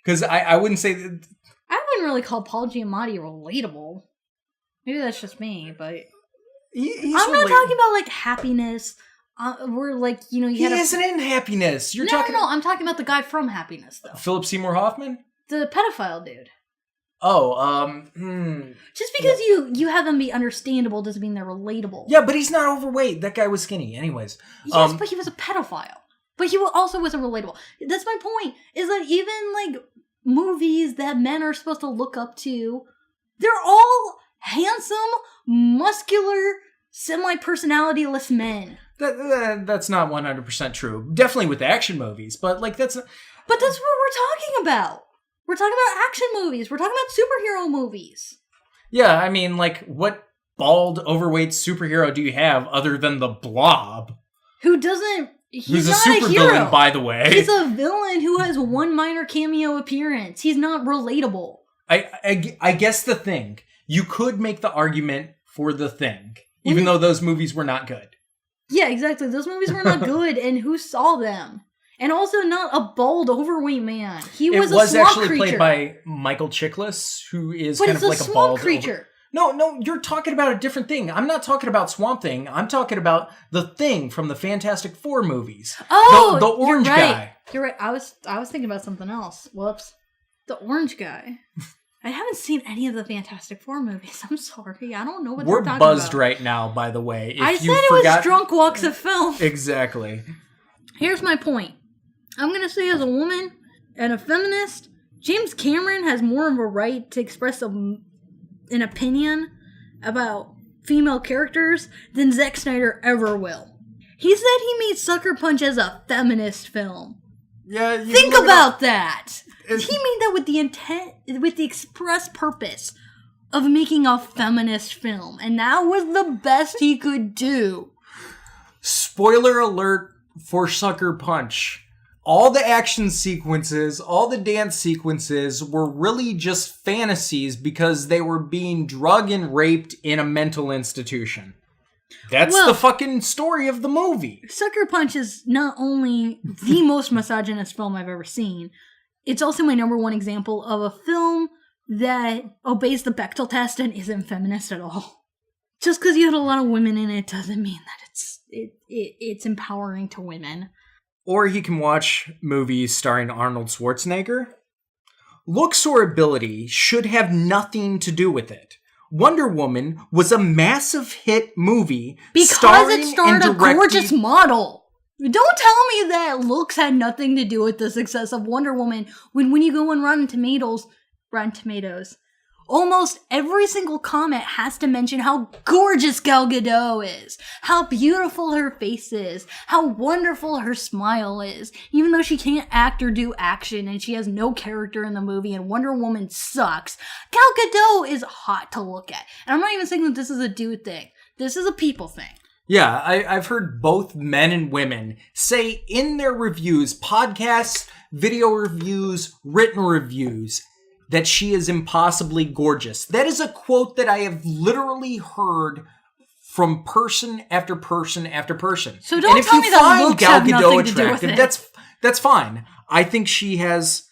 [SPEAKER 1] because I wouldn't say that.
[SPEAKER 2] I wouldn't really call Paul Giamatti relatable. Maybe that's just me, but I'm not talking about like Happiness. We're like, you
[SPEAKER 1] isn't in Happiness.
[SPEAKER 2] No, I'm talking about the guy from Happiness, though.
[SPEAKER 1] Philip Seymour Hoffman?
[SPEAKER 2] The pedophile dude.
[SPEAKER 1] Oh,
[SPEAKER 2] Just because you have them be understandable doesn't mean they're relatable.
[SPEAKER 1] Yeah, but he's not overweight. That guy was skinny. Anyways.
[SPEAKER 2] Yes, but he was a pedophile. But he also wasn't relatable. That's my point, is that even, like, movies that men are supposed to look up to, they're all handsome, muscular, semi-personality-less men.
[SPEAKER 1] That's not 100% true. Definitely with action movies, but like that's...
[SPEAKER 2] But that's what we're talking about. We're talking about action movies. We're talking about superhero movies.
[SPEAKER 1] Yeah, I mean, like, what bald, overweight superhero do you have other than the Blob?
[SPEAKER 2] Who's a
[SPEAKER 1] super villain, by the way.
[SPEAKER 2] He's a villain who has one minor cameo appearance. He's not relatable.
[SPEAKER 1] I guess The Thing. You could make the argument for The Thing, even though those movies were not good.
[SPEAKER 2] Yeah, exactly. Those movies were not good, and who saw them? And also not a bald, overweight man. He was a swamp creature. It was actually
[SPEAKER 1] played by Michael Chiklis, who is kind of like a bald
[SPEAKER 2] creature.
[SPEAKER 1] No, you're talking about a different thing. I'm not talking about Swamp Thing. I'm talking about the Thing from the Fantastic Four movies.
[SPEAKER 2] Oh,
[SPEAKER 1] the orange guy.
[SPEAKER 2] You're right. I was thinking about something else. Whoops. The orange guy. I haven't seen any of the Fantastic Four movies. I'm sorry. I don't know what they're talking about.
[SPEAKER 1] We're buzzed right now, by the way.
[SPEAKER 2] I said it was Drunk Walks of Film.
[SPEAKER 1] Exactly.
[SPEAKER 2] Here's my point. I'm going to say as a woman and a feminist, James Cameron has more of a right to express an opinion about female characters than Zack Snyder ever will. He said he made Sucker Punch as a feminist film.
[SPEAKER 1] Yeah,
[SPEAKER 2] think about that. He made that with the intent, with the express purpose of making a feminist film, and that was the best he could do.
[SPEAKER 1] Spoiler alert for Sucker Punch. All the action sequences, all the dance sequences were really just fantasies because they were being drugged and raped in a mental institution. That's the fucking story of the movie.
[SPEAKER 2] Sucker Punch is not only the most misogynist film I've ever seen, it's also my number one example of a film that obeys the Bechdel test and isn't feminist at all. Just because you had a lot of women in it doesn't mean that it's empowering to women.
[SPEAKER 1] Or he can watch movies starring Arnold Schwarzenegger. Looks or ability should have nothing to do with it. Wonder Woman was a massive hit movie
[SPEAKER 2] because it starred a gorgeous model. Don't tell me that looks had nothing to do with the success of Wonder Woman when you go on Rotten Tomatoes, almost every single comment has to mention how gorgeous Gal Gadot is, how beautiful her face is, how wonderful her smile is, even though she can't act or do action and she has no character in the movie and Wonder Woman sucks. Gal Gadot is hot to look at. And I'm not even saying that this is a dude thing. This is a people thing.
[SPEAKER 1] Yeah, I've heard both men and women say in their reviews, podcasts, video reviews, written reviews, that she is impossibly gorgeous. That is a quote that I have literally heard from person after person after person.
[SPEAKER 2] So don't tell me that looks have nothing to do with it.
[SPEAKER 1] That's fine. I think she has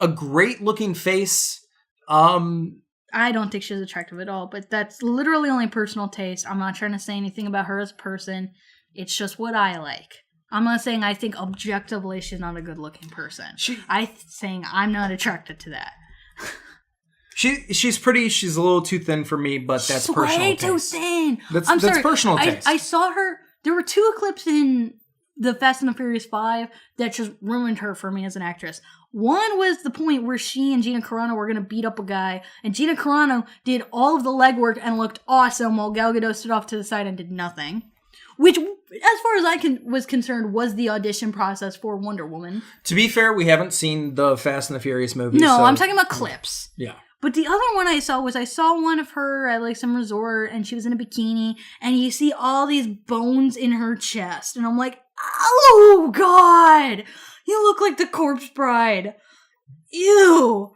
[SPEAKER 1] a great looking face.
[SPEAKER 2] I don't think she's attractive at all, but that's literally only personal taste. I'm not trying to say anything about her as a person. It's just what I like. I'm not saying I think objectively she's not a good looking person. I'm saying I'm not attracted to that.
[SPEAKER 1] She's pretty. She's a little too thin for me, but that's
[SPEAKER 2] She's
[SPEAKER 1] personal
[SPEAKER 2] way
[SPEAKER 1] taste.
[SPEAKER 2] too thin.
[SPEAKER 1] That's
[SPEAKER 2] sorry.
[SPEAKER 1] personal taste.
[SPEAKER 2] I saw her. There were 2 clips in the Fast and the Furious 5 that just ruined her for me as an actress. One was the point where she and Gina Carano were going to beat up a guy, and Gina Carano did all of the legwork and looked awesome while Gal Gadot stood off to the side and did nothing. Which, as far as I was concerned, was the audition process for Wonder Woman.
[SPEAKER 1] To be fair, we haven't seen the Fast and the Furious movies.
[SPEAKER 2] No,
[SPEAKER 1] so,
[SPEAKER 2] I'm talking about clips.
[SPEAKER 1] Yeah.
[SPEAKER 2] But the other one I saw one of her at like some resort, and she was in a bikini, and you see all these bones in her chest, and I'm like, oh God, you look like the Corpse Bride. Ew.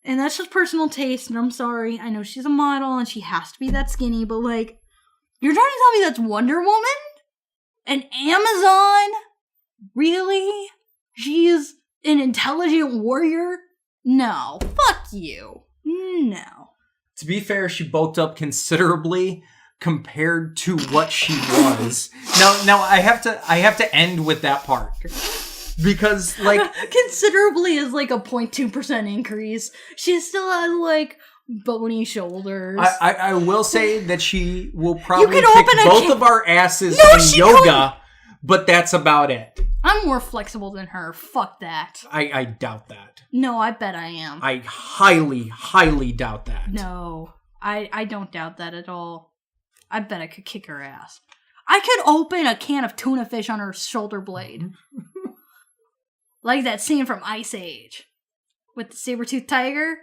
[SPEAKER 2] And that's just personal taste, and I'm sorry. I know she's a model, and she has to be that skinny, but like, you're trying to tell me that's Wonder Woman? An Amazon? Really? She's an intelligent warrior? No. Fuck you. No.
[SPEAKER 1] To be fair, she bulked up considerably compared to what she was. Now I have to end with that part. Because like
[SPEAKER 2] considerably is like a 0.2% increase. She still has like bony shoulders.
[SPEAKER 1] I will say that she will probably
[SPEAKER 2] kick
[SPEAKER 1] both of our asses in yoga, but that's about it.
[SPEAKER 2] I'm more flexible than her. Fuck that.
[SPEAKER 1] I doubt that.
[SPEAKER 2] No, I bet I am.
[SPEAKER 1] I highly, highly doubt that.
[SPEAKER 2] No, I don't doubt that at all. I bet I could kick her ass. I could open a can of tuna fish on her shoulder blade. Like that scene from Ice Age. With the saber-toothed tiger.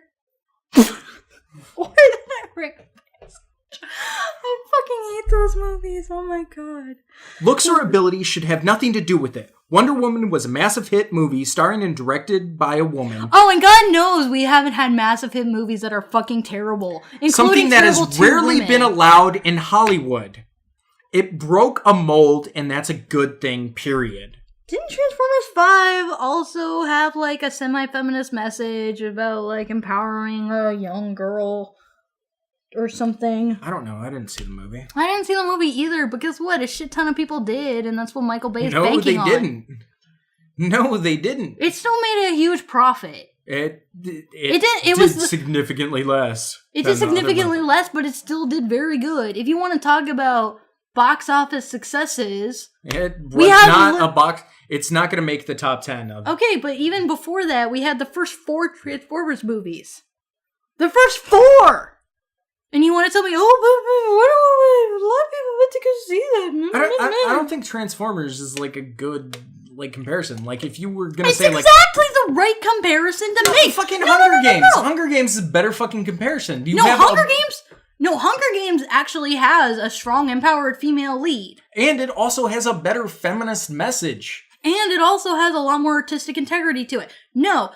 [SPEAKER 2] Or that Rick. I fucking hate those movies. Oh my god.
[SPEAKER 1] Looks or ability should have nothing to do with it. Wonder Woman was a massive hit movie starring and directed by a woman.
[SPEAKER 2] Oh, and God knows we haven't had massive hit movies that are fucking terrible.
[SPEAKER 1] Something that has rarely been allowed in Hollywood. It broke a mold, and that's a good thing, period.
[SPEAKER 2] Didn't Transformers 5 also have, like, a semi-feminist message about, like, empowering a young girl or something?
[SPEAKER 1] I don't know. I didn't see the movie.
[SPEAKER 2] I didn't see the movie either, but guess what? A shit ton of people did, and that's what Michael Bay's banking on.
[SPEAKER 1] No, they didn't.
[SPEAKER 2] It still made a huge profit.
[SPEAKER 1] It
[SPEAKER 2] was
[SPEAKER 1] significantly less.
[SPEAKER 2] It did significantly less, but it still did very good. If you want to talk about box office successes,
[SPEAKER 1] it was not a box. It's not going to make the top 10 of.
[SPEAKER 2] Okay, but even before that, we had the first 4 Transformers movies. The first 4! And you want to tell me, oh, but a lot of people went to go see that.
[SPEAKER 1] I don't think Transformers is like a good comparison. Like if you were gonna say
[SPEAKER 2] it's exactly the right comparison to make.
[SPEAKER 1] Fucking Hunger Games. Hunger Games is a better fucking comparison.
[SPEAKER 2] Hunger Games actually has a strong, empowered female lead.
[SPEAKER 1] And it also has a better feminist message.
[SPEAKER 2] And it also has a lot more artistic integrity to it. No,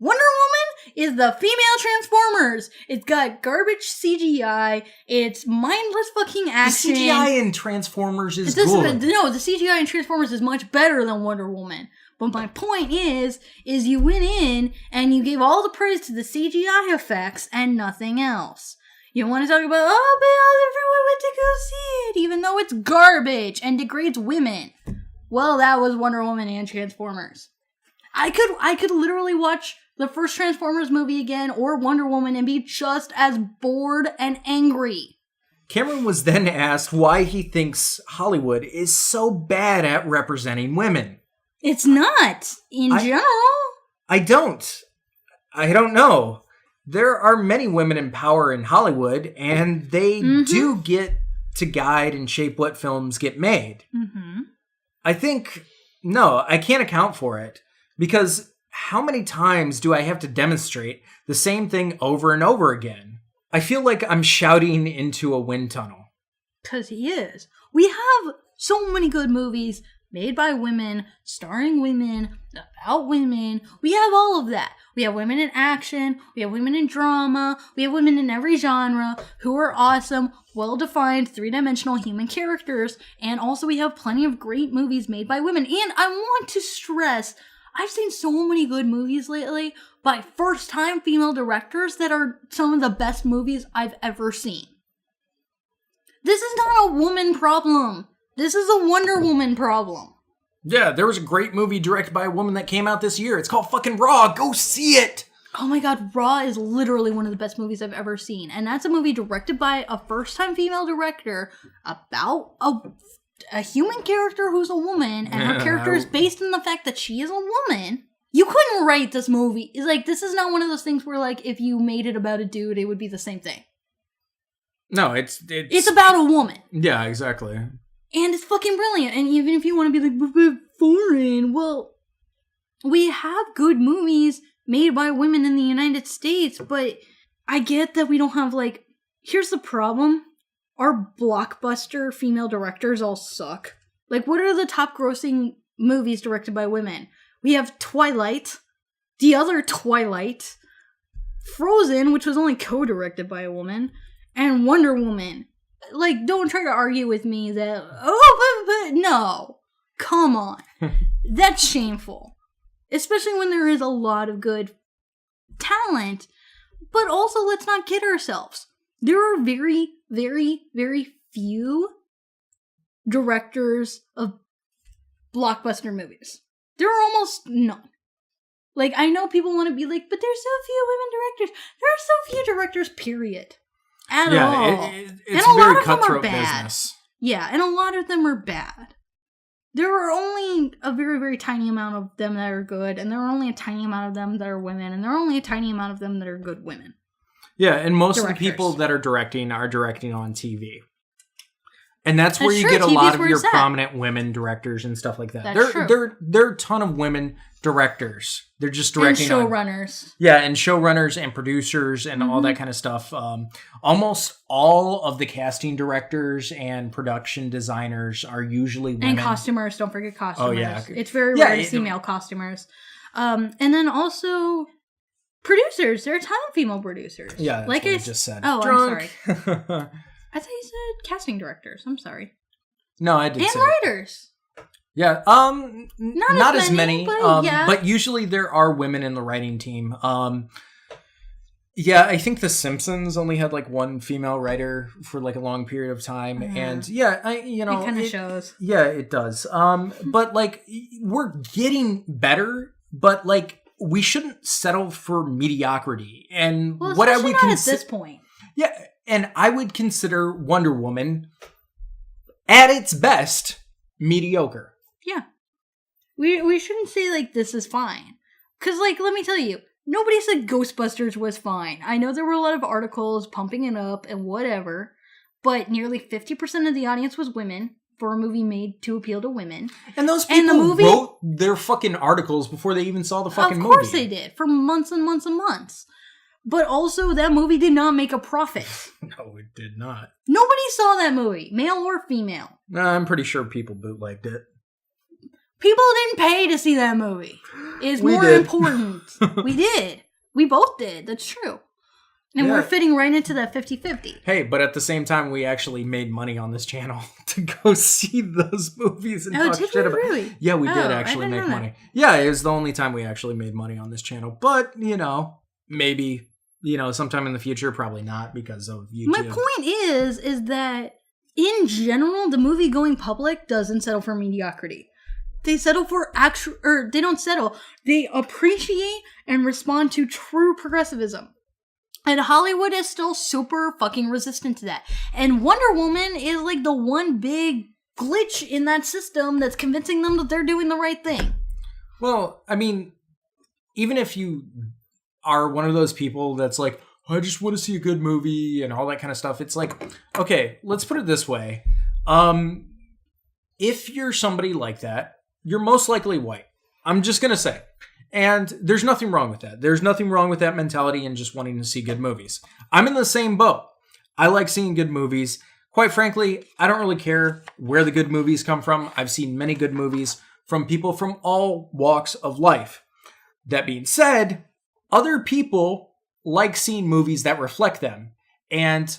[SPEAKER 2] Wonder Woman is the female Transformers. It's got garbage CGI. It's mindless fucking action.
[SPEAKER 1] The CGI in Transformers is good.
[SPEAKER 2] No, the CGI in Transformers is much better than Wonder Woman. But my point is you went in and you gave all the praise to the CGI effects and nothing else. You want to talk about, oh, but everyone went to go see it, even though it's garbage and degrades women. Well, that was Wonder Woman and Transformers. I could literally watch the first Transformers movie again or Wonder Woman and be just as bored and angry.
[SPEAKER 1] Cameron was then asked why he thinks Hollywood is so bad at representing women.
[SPEAKER 2] It's not, in general.
[SPEAKER 1] I don't know. There are many women in power in Hollywood, and they do get to guide and shape what films get made. Mm-hmm. I think, no, I can't account for it. Because how many times do I have to demonstrate the same thing over and over again? I feel like I'm shouting into a wind tunnel.
[SPEAKER 2] 'Cause he is. We have so many good movies made by women, starring women, about women. We have all of that. We have women in action, we have women in drama, we have women in every genre who are awesome, well-defined, three-dimensional human characters, and also we have plenty of great movies made by women. And I want to stress, I've seen so many good movies lately by first-time female directors that are some of the best movies I've ever seen. This is not a woman problem. This is a Wonder Woman problem.
[SPEAKER 1] Yeah, there was a great movie directed by a woman that came out this year. It's called fucking Raw. Go see it!
[SPEAKER 2] Oh my god, Raw is literally one of the best movies I've ever seen. And that's a movie directed by a first-time female director about a human character who's a woman, and her character is based on the fact that she is a woman. You couldn't write this movie. It's like, this is not one of those things where, like, if you made it about a dude, it would be the same thing.
[SPEAKER 1] No, it's
[SPEAKER 2] about a woman.
[SPEAKER 1] Yeah, exactly.
[SPEAKER 2] And it's fucking brilliant. And even if you want to be like, but foreign, well, we have good movies made by women in the United States, but I get that we don't have, like, here's the problem. Our blockbuster female directors all suck. Like, what are the top grossing movies directed by women? We have Twilight, the other Twilight, Frozen, which was only co-directed by a woman, and Wonder Woman. Like, don't try to argue with me that, but no. Come on. That's shameful. Especially when there is a lot of good talent. But also, let's not kid ourselves. There are very, very, very few directors of blockbuster movies. There are almost none. Like, I know people want to be like, but there's so few women directors. There are so few directors, period. At all.
[SPEAKER 1] It's a very cutthroat business.
[SPEAKER 2] Yeah, and a lot of them are bad. There are only a very, very tiny amount of them that are good, and there are only a tiny amount of them that are women, and there are only a tiny amount of them that are good women.
[SPEAKER 1] Yeah, and most of the people that are directing on TV. And that's where you get a lot of your prominent women directors and stuff like that.
[SPEAKER 2] That's true.
[SPEAKER 1] There are a ton of women directors. They're just directing
[SPEAKER 2] and showrunners.
[SPEAKER 1] And showrunners and producers and all that kind of stuff. Almost all of the casting directors and production designers are usually women.
[SPEAKER 2] And costumers. Don't forget costumers.
[SPEAKER 1] Oh, yeah.
[SPEAKER 2] It's very rare to see male costumers. And then also producers. There are a ton of female producers.
[SPEAKER 1] Yeah, that's
[SPEAKER 2] like
[SPEAKER 1] what I just said.
[SPEAKER 2] Oh,
[SPEAKER 1] Drunk.
[SPEAKER 2] I'm sorry. I thought you said casting directors. I'm sorry.
[SPEAKER 1] No, I did say
[SPEAKER 2] and writers.
[SPEAKER 1] Yeah. Not as many. But usually there are women in the writing team. Yeah, I think The Simpsons only had like one female writer for like a long period of time, and it kind of shows. Yeah, it does. But like we're getting better, but like we shouldn't settle for mediocrity. And what I would
[SPEAKER 2] at this point.
[SPEAKER 1] Yeah. And I would consider Wonder Woman, at its best, mediocre.
[SPEAKER 2] Yeah. We shouldn't say, like, this is fine. Because, like, let me tell you, nobody said Ghostbusters was fine. I know there were a lot of articles pumping it up and whatever, but nearly 50% of the audience was women for a movie made to appeal to women.
[SPEAKER 1] And those people wrote their fucking articles before they even saw the fucking movie.
[SPEAKER 2] Of course they did, for months and months and months. But also, that movie did not make a profit.
[SPEAKER 1] No, it did not.
[SPEAKER 2] Nobody saw that movie, male or female.
[SPEAKER 1] I'm pretty sure people bootlegged it.
[SPEAKER 2] People didn't pay to see that movie. It's more important. We did. We both did. That's true. And we're fitting right into that 50-50.
[SPEAKER 1] Hey, but at the same time, we actually made money on this channel to go see those movies and talk shit about.
[SPEAKER 2] Really?
[SPEAKER 1] Yeah, we did actually make money. Yeah, it was the only time we actually made money on this channel. But, maybe... sometime in the future, probably not because of YouTube.
[SPEAKER 2] My point is that in general, the movie going public doesn't settle for mediocrity. They settle for they don't settle. They appreciate and respond to true progressivism. And Hollywood is still super fucking resistant to that. And Wonder Woman is like the one big glitch in that system that's convincing them that they're doing the right thing.
[SPEAKER 1] Well, I mean, even if you are one of those people that's like, I just want to see a good movie and all that kind of stuff. It's like, okay, let's put it this way. If you're somebody like that, you're most likely white. I'm just going to say. And there's nothing wrong with that. There's nothing wrong with that mentality and just wanting to see good movies. I'm in the same boat. I like seeing good movies. Quite frankly, I don't really care where the good movies come from. I've seen many good movies from people from all walks of life. That being said, other people like seeing movies that reflect them. And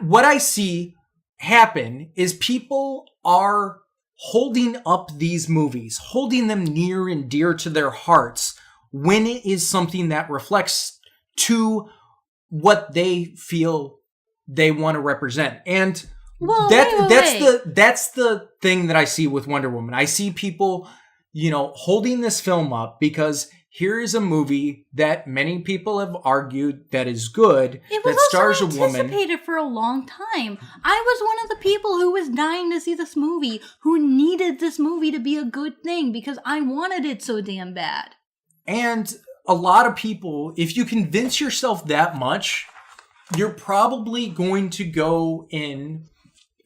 [SPEAKER 1] what I see happen is people are holding up these movies, holding them near and dear to their hearts when it is something that reflects to what they feel they want to represent. And that's the thing that I see with Wonder Woman. I see people, holding this film up because here is a movie that many people have argued that is good,
[SPEAKER 2] it was
[SPEAKER 1] that stars
[SPEAKER 2] also
[SPEAKER 1] a woman.
[SPEAKER 2] anticipated for a long time. I was one of the people who was dying to see this movie, who needed this movie to be a good thing because I wanted it so damn bad.
[SPEAKER 1] And a lot of people, if you convince yourself that much, you're probably going to go in.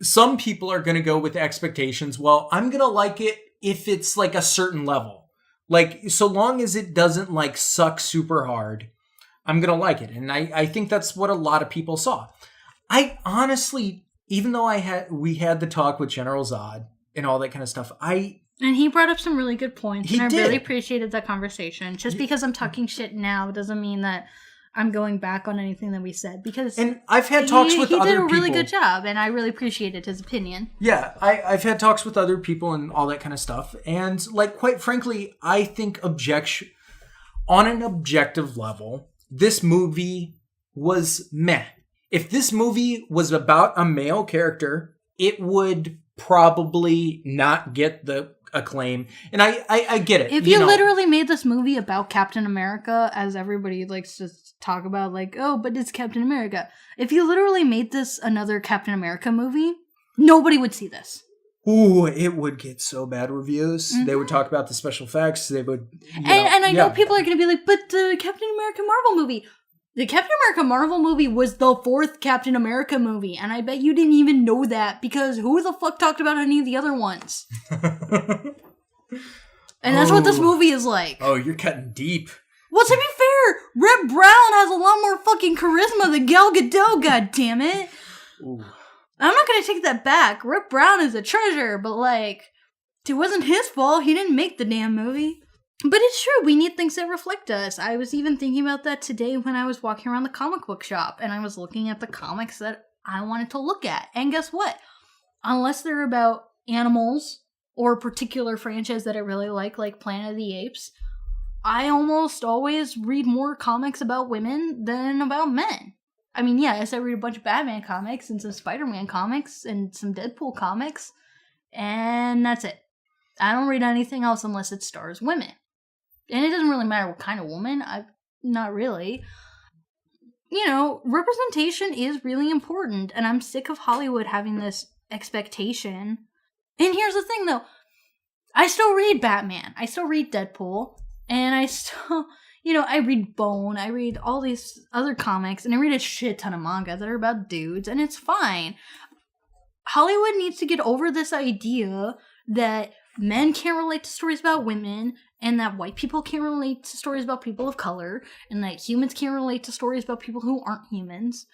[SPEAKER 1] Some people are going to go with expectations. Well, I'm going to like it if it's like a certain level. Like, so long as it doesn't like suck super hard, I'm going to like it. And I think that's what a lot of people saw. I honestly, even though we had the talk with General Zod and all that kind of stuff,
[SPEAKER 2] and he brought up some really good points.
[SPEAKER 1] He
[SPEAKER 2] and I
[SPEAKER 1] did.
[SPEAKER 2] really appreciated that conversation. Just because I'm talking shit now doesn't mean that I'm going back on anything that we said. Because
[SPEAKER 1] and I've had talks with other people. He did a
[SPEAKER 2] really good job, and I really appreciated his opinion.
[SPEAKER 1] Yeah, I've had talks with other people and all that kind of stuff. And, like, quite frankly, I think on an objective level, this movie was meh. If this movie was about a male character, it would probably not get the acclaim. And I get it.
[SPEAKER 2] If you literally made this movie about Captain America, as everybody likes to talk about, like, oh, but it's Captain America. If you literally made this another Captain America movie, nobody would see this.
[SPEAKER 1] Ooh, it would get so bad reviews. Mm-hmm. They would talk about the special effects. They would,
[SPEAKER 2] and I know people are going to be like, but the Captain America Marvel movie. The Captain America Marvel movie was the 4th Captain America movie, and I bet you didn't even know that, because who the fuck talked about any of the other ones? And that's what this movie is like.
[SPEAKER 1] Oh, you're cutting deep.
[SPEAKER 2] Well, to be fair, Reb Brown has a lot more fucking charisma than Gal Gadot, goddammit.
[SPEAKER 1] Ooh.
[SPEAKER 2] I'm not gonna take that back. Reb Brown is a treasure, but, like, it wasn't his fault. He didn't make the damn movie. But it's true, we need things that reflect us. I was even thinking about that today when I was walking around the comic book shop, and I was looking at the comics that I wanted to look at. And guess what? Unless they're about animals or a particular franchise that I really like Planet of the Apes, I almost always read more comics about women than about men. I mean, yes, I read a bunch of Batman comics and some Spider-Man comics and some Deadpool comics, and that's it. I don't read anything else unless it stars women. And it doesn't really matter what kind of woman. Not really. You know, representation is really important, and I'm sick of Hollywood having this expectation. And here's the thing, though. I still read Batman. I still read Deadpool. And I still, I read Bone. I read all these other comics, and I read a shit ton of manga that are about dudes, and it's fine. Hollywood needs to get over this idea that men can't relate to stories about women, and that white people can't relate to stories about people of color, and that humans can't relate to stories about people who aren't humans.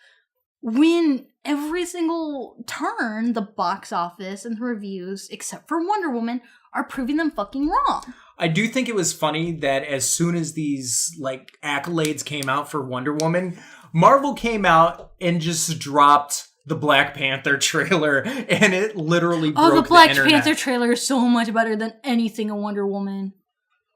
[SPEAKER 2] When every single turn, the box office and the reviews, except for Wonder Woman, are proving them fucking wrong.
[SPEAKER 1] I do think it was funny that as soon as these, like, accolades came out for Wonder Woman, Marvel came out and just dropped the Black Panther trailer, and it literally broke the internet.
[SPEAKER 2] Oh, the Black Panther trailer is so much better than anything in Wonder Woman.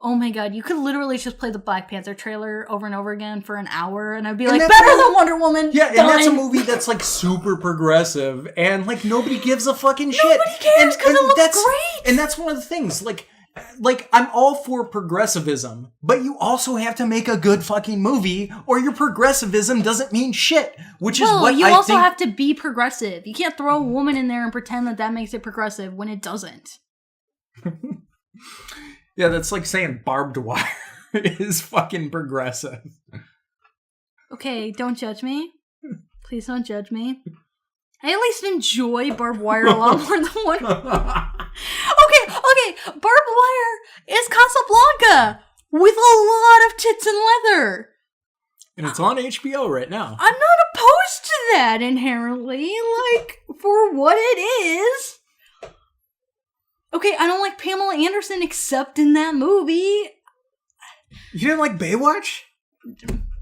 [SPEAKER 2] Oh my god, you could literally just play the Black Panther trailer over and over again for an hour, and I'd be like, better than Wonder Woman!
[SPEAKER 1] Yeah, and that's a movie that's, like, super progressive, and, like, nobody gives a fucking shit.
[SPEAKER 2] Nobody cares, because it looks great!
[SPEAKER 1] And that's one of the things, like, I'm all for progressivism, but you also have to make a good fucking movie, or your progressivism doesn't mean shit, which is what
[SPEAKER 2] you also have to be progressive. You can't throw a woman in there and pretend that makes it progressive when it doesn't.
[SPEAKER 1] Yeah, that's like saying barbed wire is fucking progressive.
[SPEAKER 2] Okay, don't judge me. Please don't judge me. I at least enjoy barbed wire a lot more than Wonder Woman. Okay, barbed wire is Casablanca with a lot of tits and leather.
[SPEAKER 1] And it's on HBO right now.
[SPEAKER 2] I'm not opposed to that inherently, like, for what it is. Okay, I don't like Pamela Anderson except in that movie.
[SPEAKER 1] You didn't like Baywatch?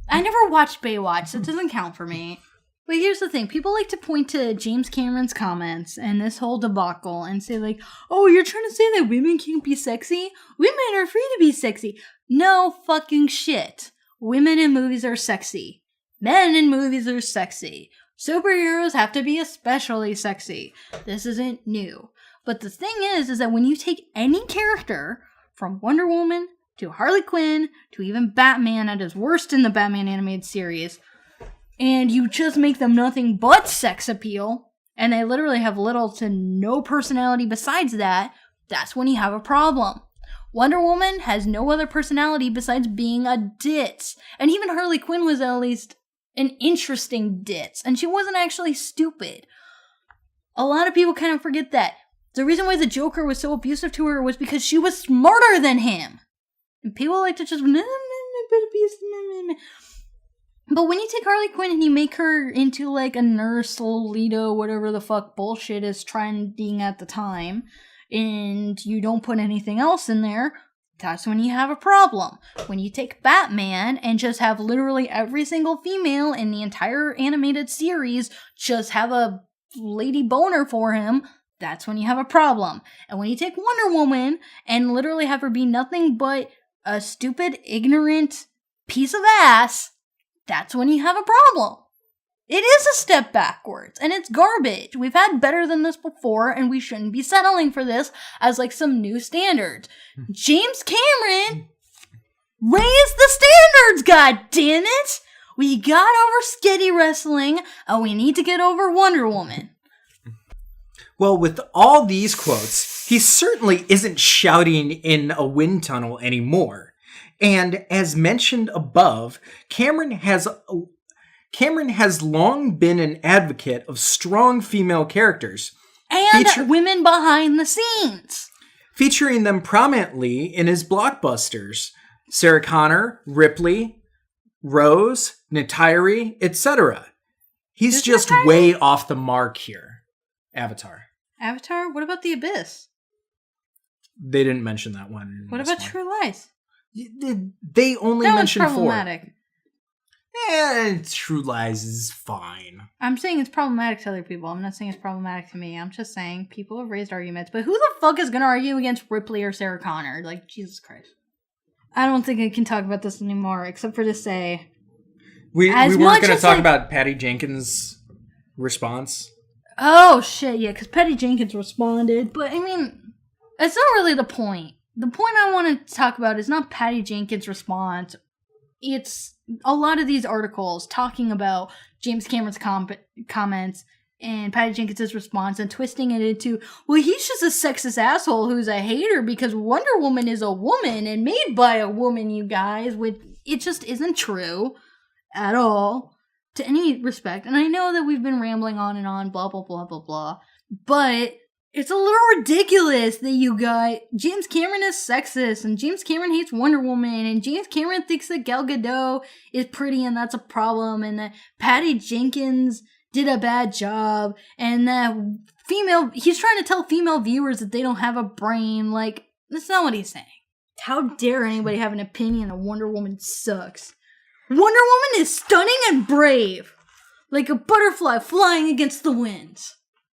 [SPEAKER 2] I never watched Baywatch, so it doesn't count for me. But here's the thing. People like to point to James Cameron's comments and this whole debacle and say, like, oh, you're trying to say that women can't be sexy? Women are free to be sexy. No fucking shit. Women in movies are sexy. Men in movies are sexy. Superheroes have to be especially sexy. This isn't new. But the thing is that when you take any character from Wonder Woman to Harley Quinn, to even Batman at his worst in the Batman animated series, and you just make them nothing but sex appeal, and they literally have little to no personality besides that, that's when you have a problem. Wonder Woman has no other personality besides being a ditz. And even Harley Quinn was at least an interesting ditz. And she wasn't actually stupid. A lot of people kind of forget that. The reason why the Joker was so abusive to her was because she was smarter than him. And people like to just... But when you take Harley Quinn and you make her into like a nurse, Lolita, whatever the fuck bullshit is trending at the time... and you don't put anything else in there, that's when you have a problem. When you take Batman and just have literally every single female in the entire animated series just have a lady boner for him, that's when you have a problem. And when you take Wonder Woman and literally have her be nothing but a stupid, ignorant piece of ass, that's when you have a problem. It is a step backwards, and it's garbage. We've had better than this before, and we shouldn't be settling for this as like some new standard. James Cameron raised the standards, god damn it! We got over sketty wrestling, and we need to get over Wonder Woman.
[SPEAKER 1] Well, with all these quotes, he certainly isn't shouting in a wind tunnel anymore. And as mentioned above, Cameron has long been an advocate of strong female characters.
[SPEAKER 2] And women behind the scenes.
[SPEAKER 1] Featuring them prominently in his blockbusters. Sarah Connor, Ripley, Rose, Neytiri, etc. He's just way off the mark here. Avatar.
[SPEAKER 2] Avatar? What about The Abyss?
[SPEAKER 1] They didn't mention that one.
[SPEAKER 2] What about True Lies?
[SPEAKER 1] They only mentioned 4.
[SPEAKER 2] Problematic.
[SPEAKER 1] True Lies is fine.
[SPEAKER 2] I'm saying it's problematic to other people. I'm not saying it's problematic to me. I'm just saying people have raised arguments. But who the fuck is going to argue against Ripley or Sarah Connor? Like, Jesus Christ. I don't think I can talk about this anymore, except for to say...
[SPEAKER 1] We weren't going to talk about Patty Jenkins' response?
[SPEAKER 2] Oh, shit, yeah, because Patty Jenkins responded. But, I mean, it's not really the point. The point I want to talk about is not Patty Jenkins' response. It's a lot of these articles talking about James Cameron's comments and Patty Jenkins' response and twisting it into, well, he's just a sexist asshole who's a hater because Wonder Woman is a woman and made by a woman, you guys. Which it just isn't true at all to any respect. And I know that we've been rambling on and on, blah, blah, blah, blah, blah. But it's a little ridiculous that you got James Cameron is sexist and James Cameron hates Wonder Woman and James Cameron thinks that Gal Gadot is pretty and that's a problem and that Patty Jenkins did a bad job and that he's trying to tell female viewers that they don't have a brain. Like, that's not what he's saying. How dare anybody have an opinion that Wonder Woman sucks? Wonder Woman is stunning and brave, like a butterfly flying against the winds.